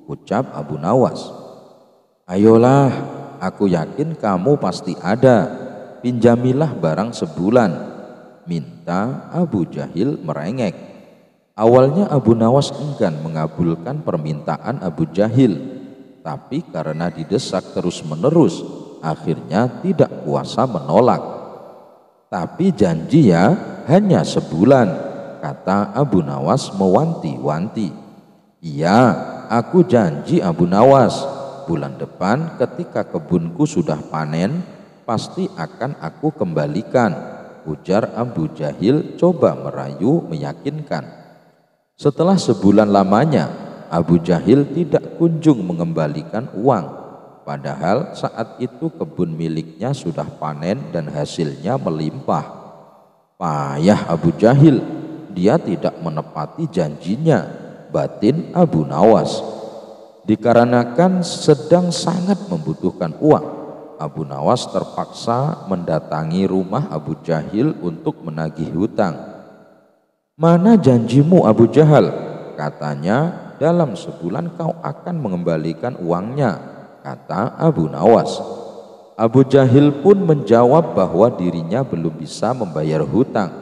Ucap Abu Nawas. Ayolah, aku yakin kamu pasti ada. Pinjamilah barang sebulan. Minta Abu Jahil merengek. Awalnya Abu Nawas enggan mengabulkan permintaan Abu Jahil, tapi karena didesak terus-menerus, akhirnya tidak kuasa menolak. Tapi janji ya, hanya sebulan, kata Abu Nawas mewanti-wanti. Iya, aku janji Abu Nawas, bulan depan ketika kebunku sudah panen, pasti akan aku kembalikan, ujar Abu Jahil coba merayu meyakinkan. Setelah sebulan lamanya, Abu Jahil tidak kunjung mengembalikan uang. Padahal saat itu kebun miliknya sudah panen dan hasilnya melimpah. Payah Abu Jahil, dia tidak menepati janjinya, batin Abu Nawas. Dikarenakan sedang sangat membutuhkan uang, Abu Nawas terpaksa mendatangi rumah Abu Jahil untuk menagih hutang. "Mana janjimu Abu Jahal?" katanya, "dalam sebulan kau akan mengembalikan uangnya," kata Abu Nawas. Abu Jahil pun menjawab bahwa dirinya belum bisa membayar hutang.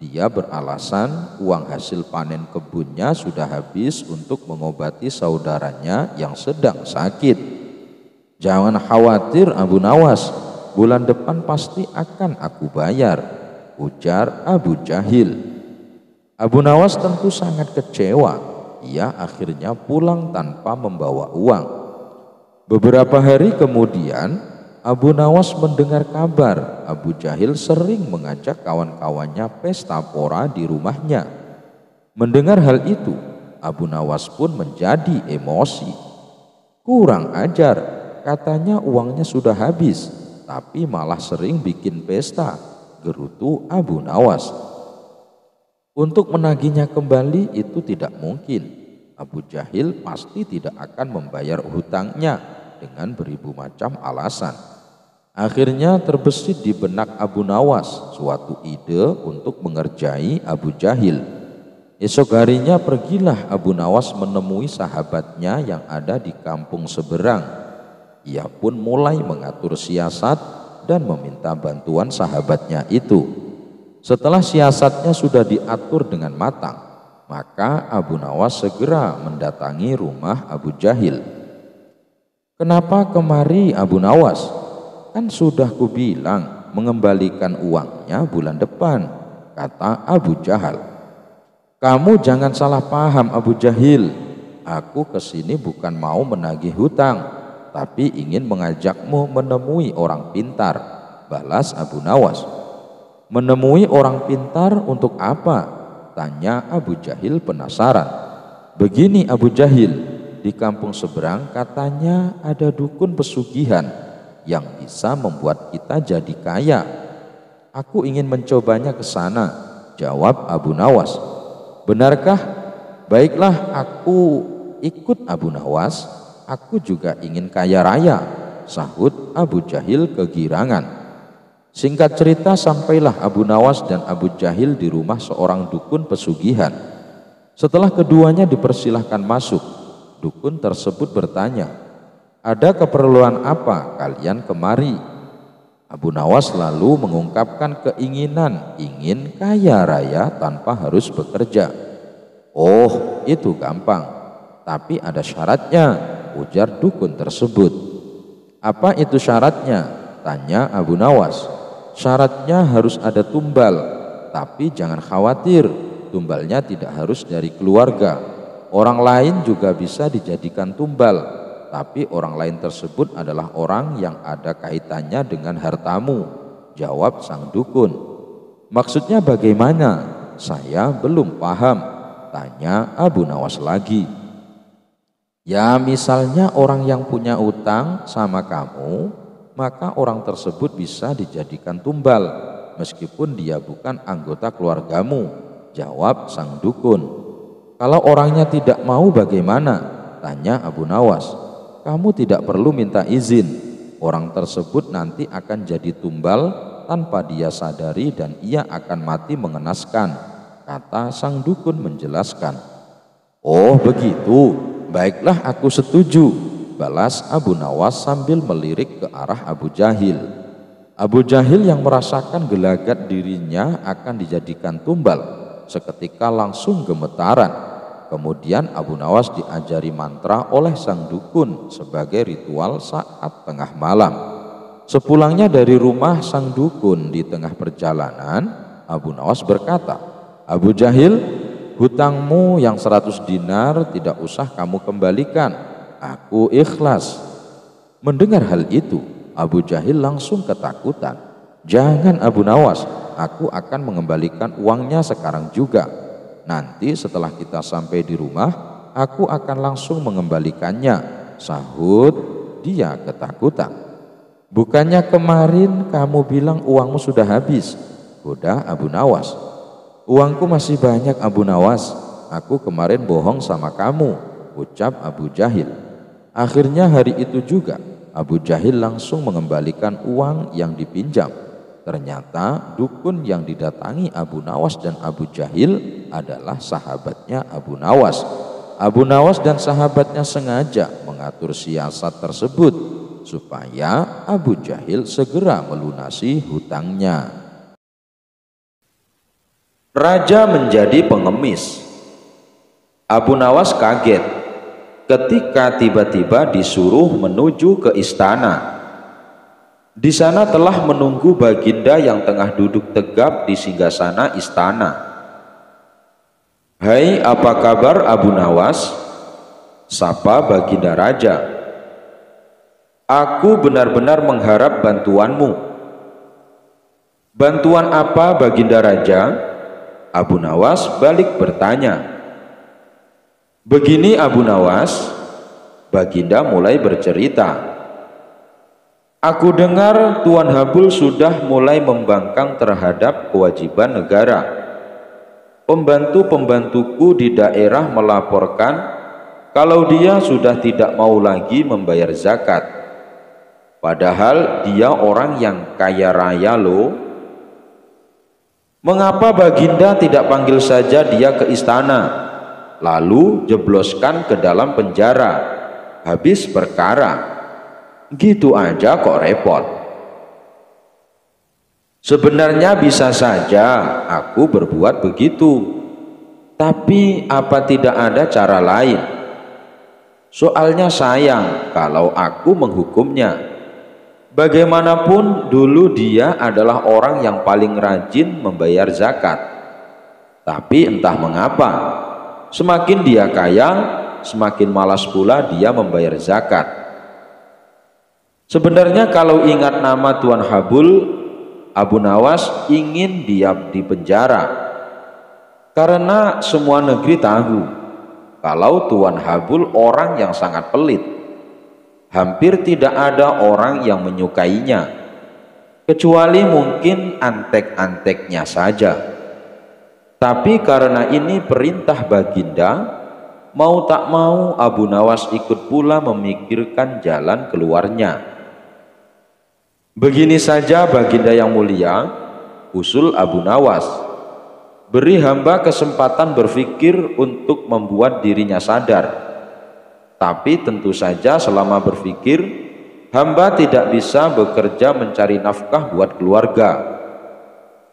Dia beralasan uang hasil panen kebunnya sudah habis untuk mengobati saudaranya yang sedang sakit. "Jangan khawatir Abu Nawas, bulan depan pasti akan aku bayar," ujar Abu Jahil. Abu Nawas tentu sangat kecewa. Ia akhirnya pulang tanpa membawa uang. Beberapa hari kemudian, Abu Nawas mendengar kabar Abu Jahil sering mengajak kawan-kawannya pesta pora di rumahnya. Mendengar hal itu, Abu Nawas pun menjadi emosi. "Kurang ajar, katanya uangnya sudah habis, tapi malah sering bikin pesta," gerutu Abu Nawas. Untuk menagihnya kembali itu tidak mungkin. Abu Jahil pasti tidak akan membayar hutangnya dengan beribu macam alasan. Akhirnya terbesit di benak Abu Nawas suatu ide untuk mengerjai Abu Jahil. Esok harinya pergilah Abu Nawas menemui sahabatnya yang ada di kampung seberang. Ia pun mulai mengatur siasat dan meminta bantuan sahabatnya itu. Setelah siasatnya sudah diatur dengan matang, maka Abu Nawas segera mendatangi rumah Abu Jahil. "Kenapa kemari Abu Nawas? Kan sudah kubilang mengembalikan uangnya bulan depan," kata Abu Jahal. "Kamu jangan salah paham Abu Jahil. Aku kesini bukan mau menagih hutang, tapi ingin mengajakmu menemui orang pintar," balas Abu Nawas. "Menemui orang pintar untuk apa?" tanya Abu Jahil penasaran. "Begini Abu Jahil, di kampung seberang katanya ada dukun pesugihan yang bisa membuat kita jadi kaya. Aku ingin mencobanya ke sana," jawab Abu Nawas. "Benarkah? Baiklah, aku ikut Abu Nawas. Aku juga ingin kaya raya," sahut Abu Jahil kegirangan. Singkat cerita, sampailah Abu Nawas dan Abu Jahil di rumah seorang dukun pesugihan. Setelah keduanya dipersilahkan masuk, dukun tersebut bertanya, "Ada keperluan apa kalian kemari?" Abu Nawas lalu mengungkapkan keinginan ingin kaya raya tanpa harus bekerja. "Oh, itu gampang, tapi ada syaratnya," ujar dukun tersebut. "Apa itu syaratnya?" tanya Abu Nawas. "Syaratnya harus ada tumbal, tapi jangan khawatir, tumbalnya tidak harus dari keluarga. Orang lain juga bisa dijadikan tumbal, tapi orang lain tersebut adalah orang yang ada kaitannya dengan hartamu," jawab sang dukun. "Maksudnya bagaimana? Saya belum paham," tanya Abu Nawas lagi. "Ya misalnya orang yang punya utang sama kamu, maka orang tersebut bisa dijadikan tumbal meskipun dia bukan anggota keluargamu," jawab sang dukun. "Kalau orangnya tidak mau bagaimana?" tanya Abu Nawas. "Kamu tidak perlu minta izin. Orang tersebut nanti akan jadi tumbal tanpa dia sadari dan ia akan mati mengenaskan," kata sang dukun menjelaskan. "Oh begitu, baiklah aku setuju," balas Abu Nawas sambil melirik ke arah Abu Jahil. Abu Jahil yang merasakan gelagat dirinya akan dijadikan tumbal seketika langsung gemetaran. Kemudian Abu Nawas diajari mantra oleh sang dukun sebagai ritual saat tengah malam. Sepulangnya dari rumah sang dukun di tengah perjalanan, Abu Nawas berkata, "Abu Jahil, hutangmu yang 100 dinar tidak usah kamu kembalikan. Aku ikhlas." Mendengar hal itu, Abu Jahil langsung ketakutan. "Jangan Abu Nawas, aku akan mengembalikan uangnya sekarang juga. Nanti setelah kita sampai di rumah, aku akan langsung mengembalikannya," sahut dia ketakutan. "Bukannya kemarin kamu bilang uangmu sudah habis?" goda Abu Nawas. "Uangku masih banyak Abu Nawas, aku kemarin bohong sama kamu," ucap Abu Jahil. Akhirnya hari itu juga Abu Jahil langsung mengembalikan uang yang dipinjam. Ternyata dukun yang didatangi Abu Nawas dan Abu Jahil adalah sahabatnya Abu Nawas. Abu Nawas dan sahabatnya sengaja mengatur siasat tersebut supaya Abu Jahil segera melunasi hutangnya. Raja menjadi pengemis. Abu Nawas kaget ketika tiba-tiba disuruh menuju ke istana. Di sana telah menunggu Baginda yang tengah duduk tegap di singgasana istana. "Hai, apa kabar Abu Nawas?" sapa Baginda Raja. "Aku benar-benar mengharap bantuanmu." "Bantuan apa Baginda Raja?" Abu Nawas balik bertanya. "Begini Abu Nawas," Baginda mulai bercerita. "Aku dengar Tuan Habul sudah mulai membangkang terhadap kewajiban negara. Pembantu-pembantuku di daerah melaporkan kalau dia sudah tidak mau lagi membayar zakat. Padahal dia orang yang kaya raya loh. Mengapa Baginda tidak panggil saja dia ke istana, lalu jebloskan ke dalam penjara, habis perkara. Gitu aja kok repot." "Sebenarnya bisa saja aku berbuat begitu, tapi apa tidak ada cara lain? Soalnya sayang kalau aku menghukumnya. Bagaimanapun dulu dia adalah orang yang paling rajin membayar zakat. Tapi entah mengapa, semakin dia kaya, semakin malas pula dia membayar zakat. Sebenarnya kalau ingat nama Tuan Habul, Abu Nawas ingin diam di penjara. Karena semua negeri tahu kalau Tuan Habul orang yang sangat pelit. Hampir tidak ada orang yang menyukainya, kecuali mungkin antek-anteknya saja. Tapi karena ini perintah Baginda, mau tak mau Abu Nawas ikut pula memikirkan jalan keluarnya. Begini saja Baginda yang mulia, usul Abu Nawas. Beri hamba kesempatan berpikir untuk membuat dirinya sadar. Tapi tentu saja selama berpikir, hamba tidak bisa bekerja mencari nafkah buat keluarga.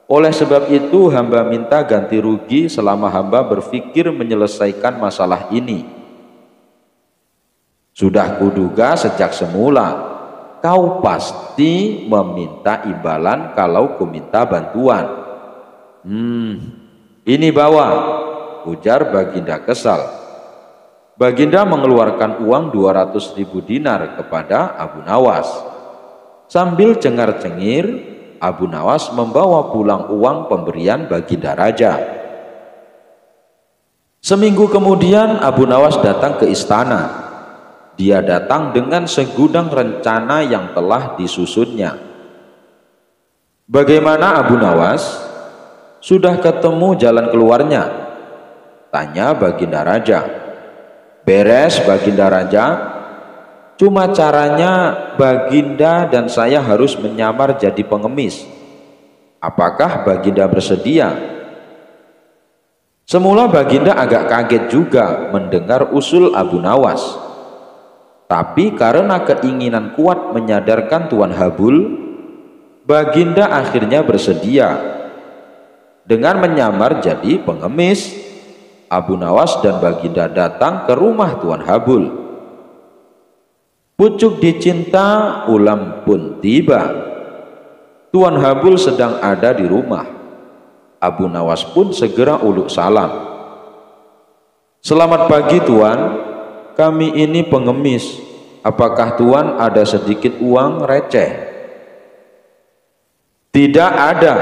Oleh sebab itu hamba minta ganti rugi selama hamba berpikir menyelesaikan masalah ini. Sudah kuduga sejak semula, kau pasti meminta imbalan kalau kuminta bantuan. Ini bawa, ujar Baginda kesal. Baginda mengeluarkan uang 200.000 dinar kepada Abu Nawas. Sambil cengar-cengir, Abu Nawas membawa pulang uang pemberian Baginda Raja. Seminggu kemudian Abu Nawas datang ke istana. Dia datang dengan segudang rencana yang telah disusunnya. "Bagaimana Abu Nawas? Sudah ketemu jalan keluarnya?" tanya Baginda Raja. "Beres Baginda Raja, cuma caranya Baginda dan saya harus menyamar jadi pengemis. Apakah Baginda bersedia?" Semula Baginda agak kaget juga mendengar usul Abu Nawas. Tapi karena keinginan kuat menyadarkan Tuan Habul, Baginda akhirnya bersedia. Dengan menyamar jadi pengemis, Abu Nawas dan Baginda datang ke rumah Tuan Habul. Pucuk dicinta ulam pun tiba. Tuan Habul sedang ada di rumah. Abu Nawas pun segera uluk salam. "Selamat pagi Tuan, kami ini pengemis. Apakah Tuan ada sedikit uang receh?" "Tidak ada,"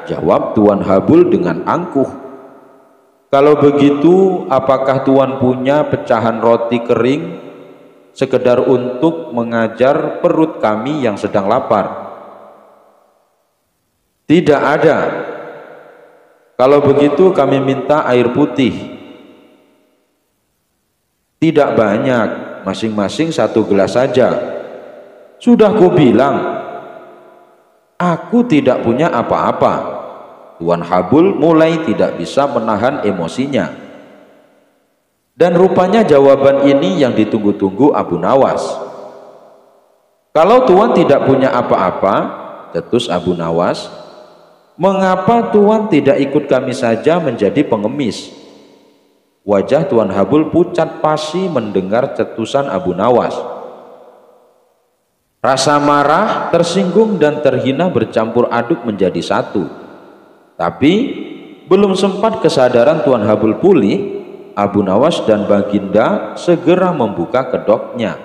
jawab Tuan Habul dengan angkuh. "Kalau begitu, apakah Tuan punya pecahan roti kering sekedar untuk mengajar perut kami yang sedang lapar?" "Tidak ada." "Kalau begitu kami minta air putih." "Tidak banyak, masing-masing 1 gelas saja. Sudah kubilang, aku tidak punya apa-apa. Tuan Habul mulai tidak bisa menahan emosinya. Dan rupanya jawaban ini yang ditunggu-tunggu Abu Nawas. Kalau Tuan tidak punya apa-apa, cetus Abu Nawas, mengapa Tuan tidak ikut kami saja menjadi pengemis? Wajah Tuan Habul pucat pasi mendengar cetusan Abu Nawas. Rasa marah, tersinggung dan terhina bercampur aduk menjadi satu. Tapi belum sempat kesadaran Tuan Habul pulih, Abu Nawas dan Baginda segera membuka kedoknya.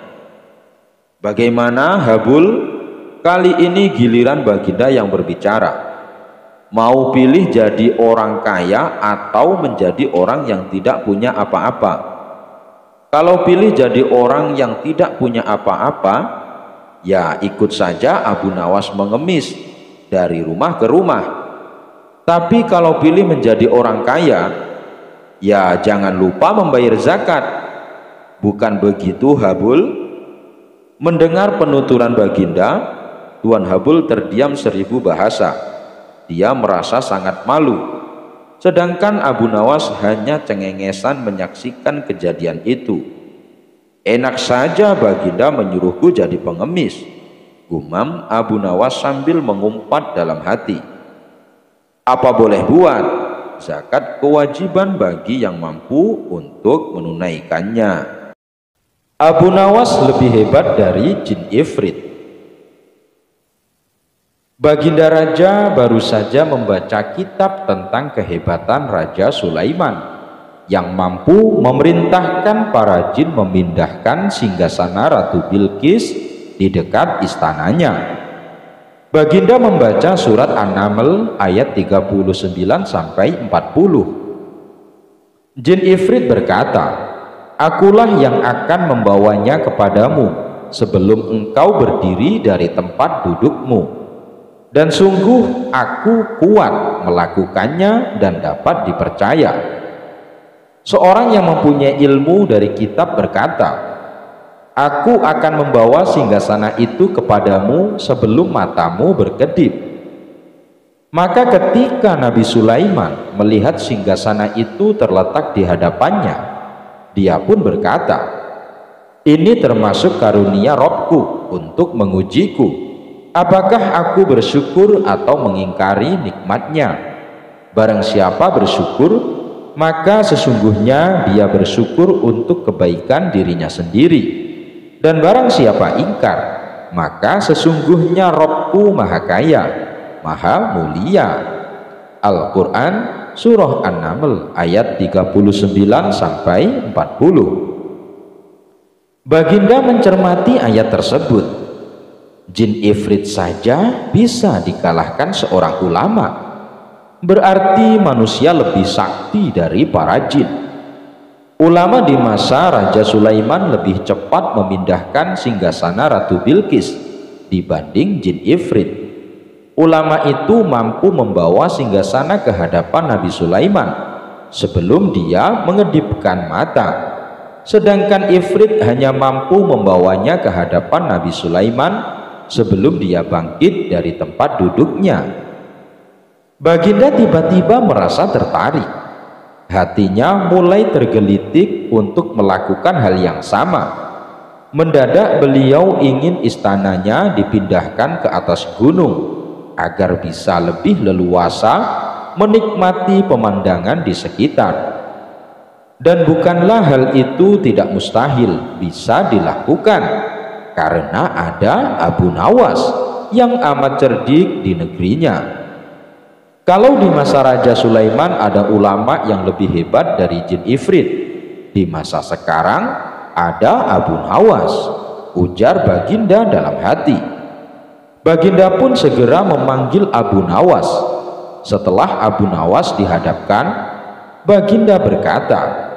Bagaimana Habul? Kali ini giliran Baginda yang berbicara. Mau pilih jadi orang kaya atau menjadi orang yang tidak punya apa-apa? Kalau pilih jadi orang yang tidak punya apa-apa, ya ikut saja Abu Nawas mengemis dari rumah ke rumah. Tapi kalau pilih menjadi orang kaya, ya jangan lupa membayar zakat. Bukan begitu Habul? Mendengar penuturan Baginda, Tuan Habul terdiam 1000 bahasa. Dia merasa sangat malu. Sedangkan Abu Nawas hanya cengengesan menyaksikan kejadian itu. Enak saja Baginda menyuruhku jadi pengemis, gumam Abu Nawas sambil mengumpat dalam hati. Apa boleh buat, zakat kewajiban bagi yang mampu untuk menunaikannya. Abu Nawas lebih hebat dari jin ifrit. Baginda Raja baru saja membaca kitab tentang kehebatan Raja Sulaiman yang mampu memerintahkan para jin memindahkan singgasana Ratu Bilqis di dekat istananya. Baginda membaca surat An-Naml ayat 39 sampai 40. Jin Ifrit berkata, "Akulah yang akan membawanya kepadamu sebelum engkau berdiri dari tempat dudukmu. Dan sungguh aku kuat melakukannya dan dapat dipercaya." Seorang yang mempunyai ilmu dari kitab berkata, "Aku akan membawa singgasana itu kepadamu sebelum matamu berkedip." Maka ketika Nabi Sulaiman melihat singgasana itu terletak di hadapannya, dia pun berkata, "Ini termasuk karunia Robku untuk mengujiku. Apakah aku bersyukur atau mengingkari nikmatnya? Barang siapa bersyukur, maka sesungguhnya dia bersyukur untuk kebaikan dirinya sendiri. Dan barang siapa ingkar, maka sesungguhnya Robku Maha Kaya, Maha Mulia." Al-Quran Surah An-Naml ayat 39 sampai 40. Baginda mencermati ayat tersebut. Jin Ifrit saja bisa dikalahkan seorang ulama. Berarti manusia lebih sakti dari para jin. Ulama di masa Raja Sulaiman lebih cepat memindahkan singgasana Ratu Bilqis dibanding jin Ifrit. Ulama itu mampu membawa singgasana ke hadapan Nabi Sulaiman sebelum dia mengedipkan mata. Sedangkan Ifrit hanya mampu membawanya ke hadapan Nabi Sulaiman sebelum dia bangkit dari tempat duduknya. Baginda tiba-tiba merasa tertarik. Hatinya mulai tergelitik untuk melakukan hal yang sama. Mendadak beliau ingin istananya dipindahkan ke atas gunung agar bisa lebih leluasa menikmati pemandangan di sekitar. Dan bukanlah hal itu tidak mustahil bisa dilakukan, karena ada Abu Nawas yang amat cerdik di negerinya. Kalau di masa Raja Sulaiman ada ulama yang lebih hebat dari jin Ifrit, di masa sekarang ada Abu Nawas, ujar Baginda dalam hati. Baginda pun segera memanggil Abu Nawas. Setelah Abu Nawas dihadapkan, Baginda berkata,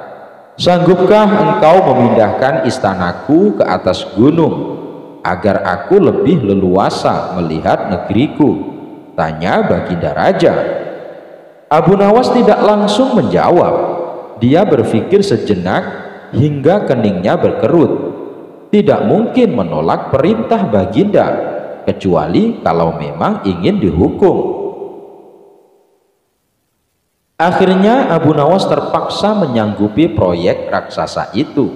"Sanggupkah engkau memindahkan istanaku ke atas gunung agar aku lebih leluasa melihat negeriku?" tanya Baginda Raja. Abu Nawas tidak langsung menjawab. Dia berpikir sejenak hingga keningnya berkerut. tidak mungkin menolak perintah Baginda, kecuali kalau memang ingin dihukum. Akhirnya Abu Nawas terpaksa menyanggupi proyek raksasa itu.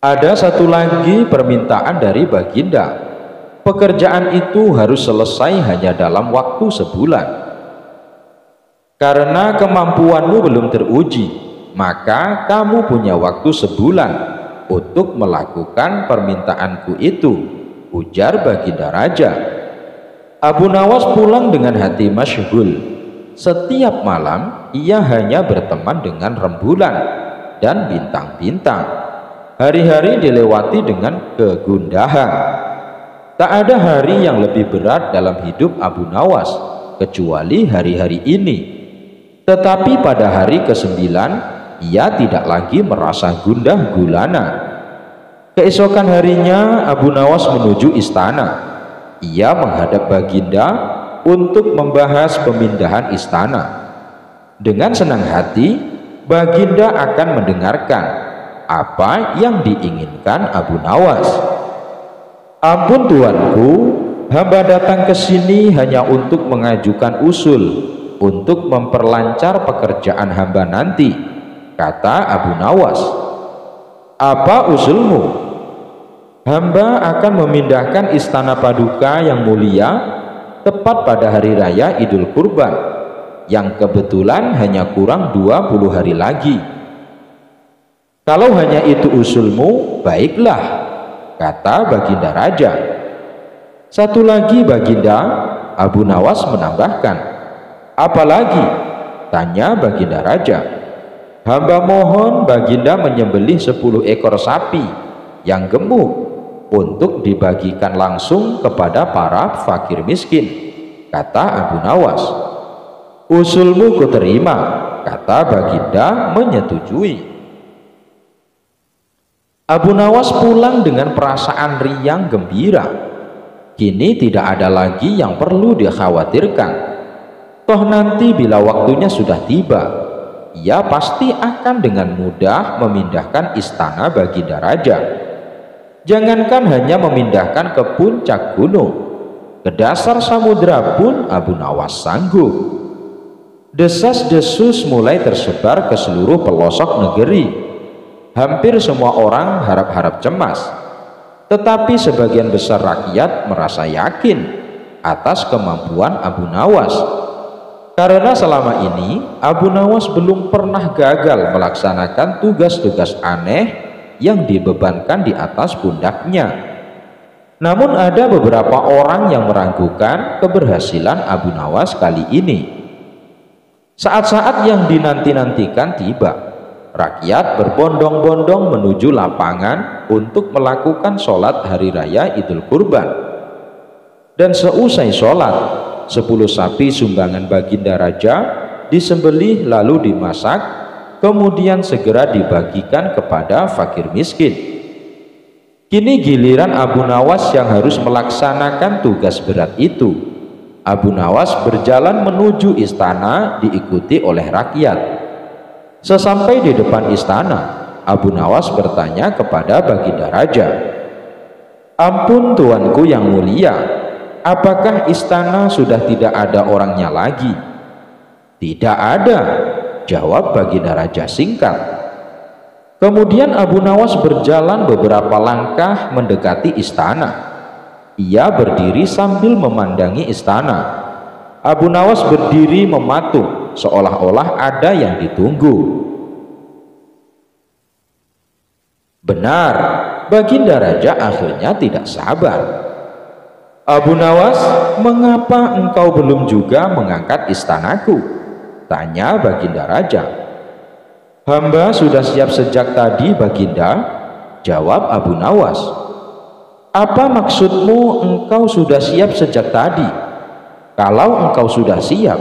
Ada satu lagi permintaan dari Baginda. Pekerjaan itu harus selesai hanya dalam waktu sebulan. Karena kemampuanmu belum teruji, maka kamu punya waktu sebulan untuk melakukan permintaanku itu, ujar Baginda Raja. Abu Nawas pulang dengan hati masyghul. Setiap malam ia hanya berteman dengan rembulan dan bintang-bintang. Hari-hari dilewati dengan kegundahan. Tak ada hari yang lebih berat dalam hidup Abu Nawas kecuali hari-hari ini. Tetapi pada hari ke-9 ia tidak lagi merasa gundah gulana. Keesokan harinya Abu Nawas menuju istana. Ia menghadap Baginda untuk membahas pemindahan istana. Dengan senang hati Baginda akan mendengarkan apa yang diinginkan Abu Nawas. Ampun tuanku, hamba datang ke sini hanya untuk mengajukan usul untuk memperlancar pekerjaan hamba nanti, kata Abu Nawas. Apa usulmu? Hamba akan memindahkan istana paduka yang mulia tepat pada hari raya Idul Kurban, yang kebetulan hanya kurang 20 hari lagi. Kalau hanya itu usulmu, baiklah, kata Baginda Raja. Satu lagi Baginda, Abu Nawas menambahkan. Apalagi? Tanya Baginda Raja. Hamba mohon Baginda menyembelih 10 ekor sapi yang gemuk untuk dibagikan langsung kepada para fakir miskin, kata Abu Nawas. Usulmu kuterima, kata Baginda menyetujui. Abu Nawas pulang dengan perasaan riang gembira. Kini tidak ada lagi yang perlu dikhawatirkan. Toh nanti bila waktunya sudah tiba, ia pasti akan dengan mudah memindahkan istana Baginda Raja. Jangankan hanya memindahkan ke puncak gunung, ke dasar samudera pun Abu Nawas sanggup. Desas-desus mulai tersebar ke seluruh pelosok negeri. Hampir semua orang harap-harap cemas. Tetapi sebagian besar rakyat merasa yakin atas kemampuan Abu Nawas. Karena selama ini Abu Nawas belum pernah gagal melaksanakan tugas-tugas aneh yang dibebankan di atas pundaknya. Namun ada beberapa orang yang meragukan keberhasilan Abu Nawas kali ini. Saat-saat yang dinanti-nantikan tiba. Rakyat berbondong-bondong menuju lapangan untuk melakukan sholat hari raya Idul Kurban. Dan seusai sholat, 10 sapi sumbangan Baginda Raja disembelih lalu dimasak, kemudian segera dibagikan kepada fakir miskin. Kini giliran Abu Nawas yang harus melaksanakan tugas berat itu. Abu Nawas berjalan menuju istana diikuti oleh rakyat. Sesampai di depan istana, Abu Nawas bertanya kepada Baginda Raja, "Ampun tuanku yang mulia, apakah istana sudah tidak ada orangnya lagi?" "Tidak ada," jawab Baginda Raja singkat. Kemudian Abu Nawas berjalan beberapa langkah mendekati istana. Ia berdiri sambil memandangi istana. Abu Nawas berdiri mematung seolah-olah ada yang ditunggu. Benar, Baginda Raja akhirnya tidak sabar. "Abu Nawas, mengapa engkau belum juga mengangkat istanaku?" tanya Baginda Raja. "Hamba sudah siap sejak tadi, Baginda," jawab Abu Nawas. "Apa maksudmu engkau sudah siap sejak tadi? Kalau engkau sudah siap,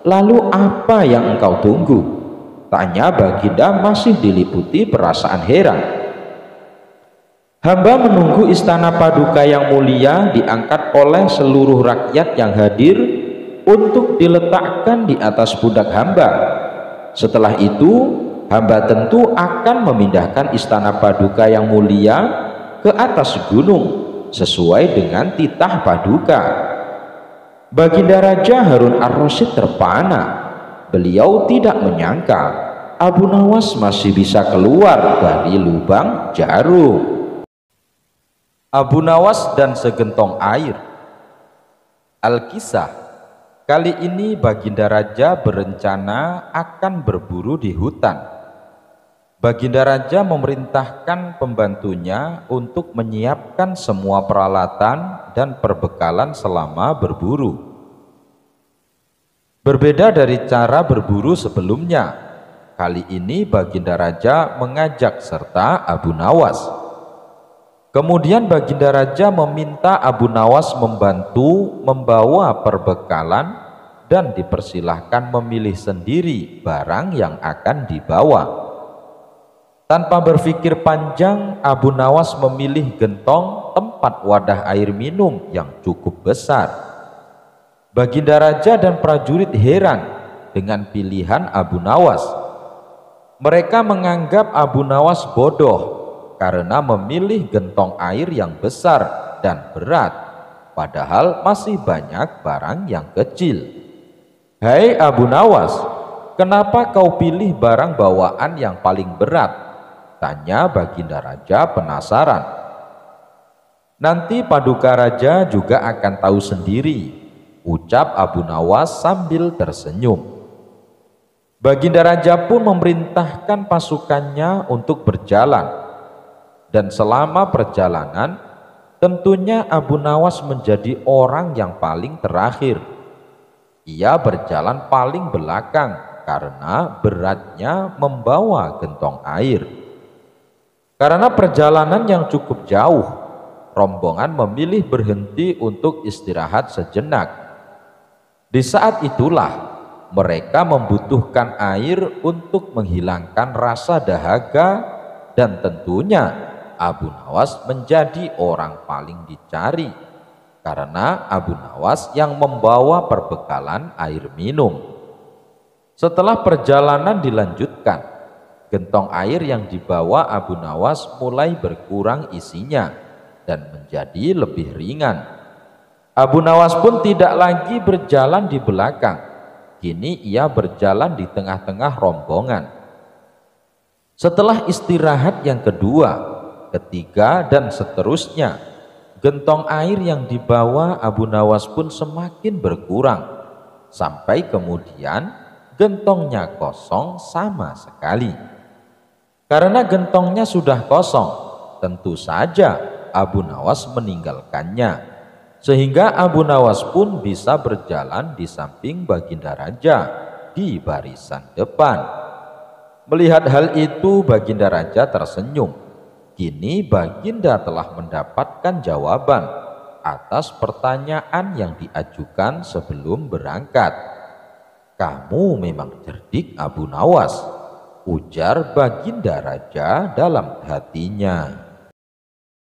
lalu apa yang engkau tunggu?" tanya Baginda masih diliputi perasaan heran. "Hamba menunggu istana paduka yang mulia diangkat oleh seluruh rakyat yang hadir untuk diletakkan di atas pundak hamba. Setelah itu hamba tentu akan memindahkan istana paduka yang mulia ke atas gunung sesuai dengan titah paduka. Baginda Raja Harun ar-Rasyid terpana. Beliau tidak menyangka Abu Nawas masih bisa keluar dari lubang jarum. Abu Nawas dan segentong air. Al-Kisah. Kali ini Baginda Raja berencana akan berburu di hutan. Baginda Raja memerintahkan pembantunya untuk menyiapkan semua peralatan dan perbekalan selama berburu. Berbeda dari cara berburu sebelumnya, kali ini Baginda Raja mengajak serta Abu Nawas. Kemudian Baginda Raja meminta Abu Nawas membantu membawa perbekalan dan dipersilahkan memilih sendiri barang yang akan dibawa. Tanpa berpikir panjang, Abu Nawas memilih gentong tempat wadah air minum yang cukup besar. Baginda Raja dan prajurit heran dengan pilihan Abu Nawas. Mereka menganggap Abu Nawas bodoh karena memilih gentong air yang besar dan berat, padahal masih banyak barang yang kecil. "Hai Abu Nawas, kenapa kau pilih barang bawaan yang paling berat?" tanya Baginda Raja penasaran. "Nanti paduka raja juga akan tahu sendiri," ucap Abu Nawas sambil tersenyum. Baginda Raja pun memerintahkan pasukannya untuk berjalan, dan selama perjalanan tentunya Abu Nawas menjadi orang yang paling terakhir. Ia berjalan paling belakang karena beratnya membawa gentong air. Karena perjalanan yang cukup jauh, rombongan memilih berhenti untuk istirahat sejenak. Di saat itulah mereka membutuhkan air untuk menghilangkan rasa dahaga, dan tentunya Abu Nawas menjadi orang paling dicari karena Abu Nawas yang membawa perbekalan air minum. Setelah perjalanan dilanjutkan, gentong air yang dibawa Abu Nawas mulai berkurang isinya dan menjadi lebih ringan. Abu Nawas pun tidak lagi berjalan di belakang. Kini ia berjalan di tengah-tengah rombongan. Setelah istirahat yang kedua, ketiga, dan seterusnya, gentong air yang dibawa Abu Nawas pun semakin berkurang, sampai kemudian gentongnya kosong sama sekali. Karena gentongnya sudah kosong, tentu saja Abu Nawas meninggalkannya, sehingga Abu Nawas pun bisa berjalan di samping Baginda Raja di barisan depan. Melihat hal itu, Baginda Raja tersenyum. Kini Baginda telah mendapatkan jawaban atas pertanyaan yang diajukan sebelum berangkat. "Kamu memang cerdik Abu Nawas," ujar Baginda Raja dalam hatinya.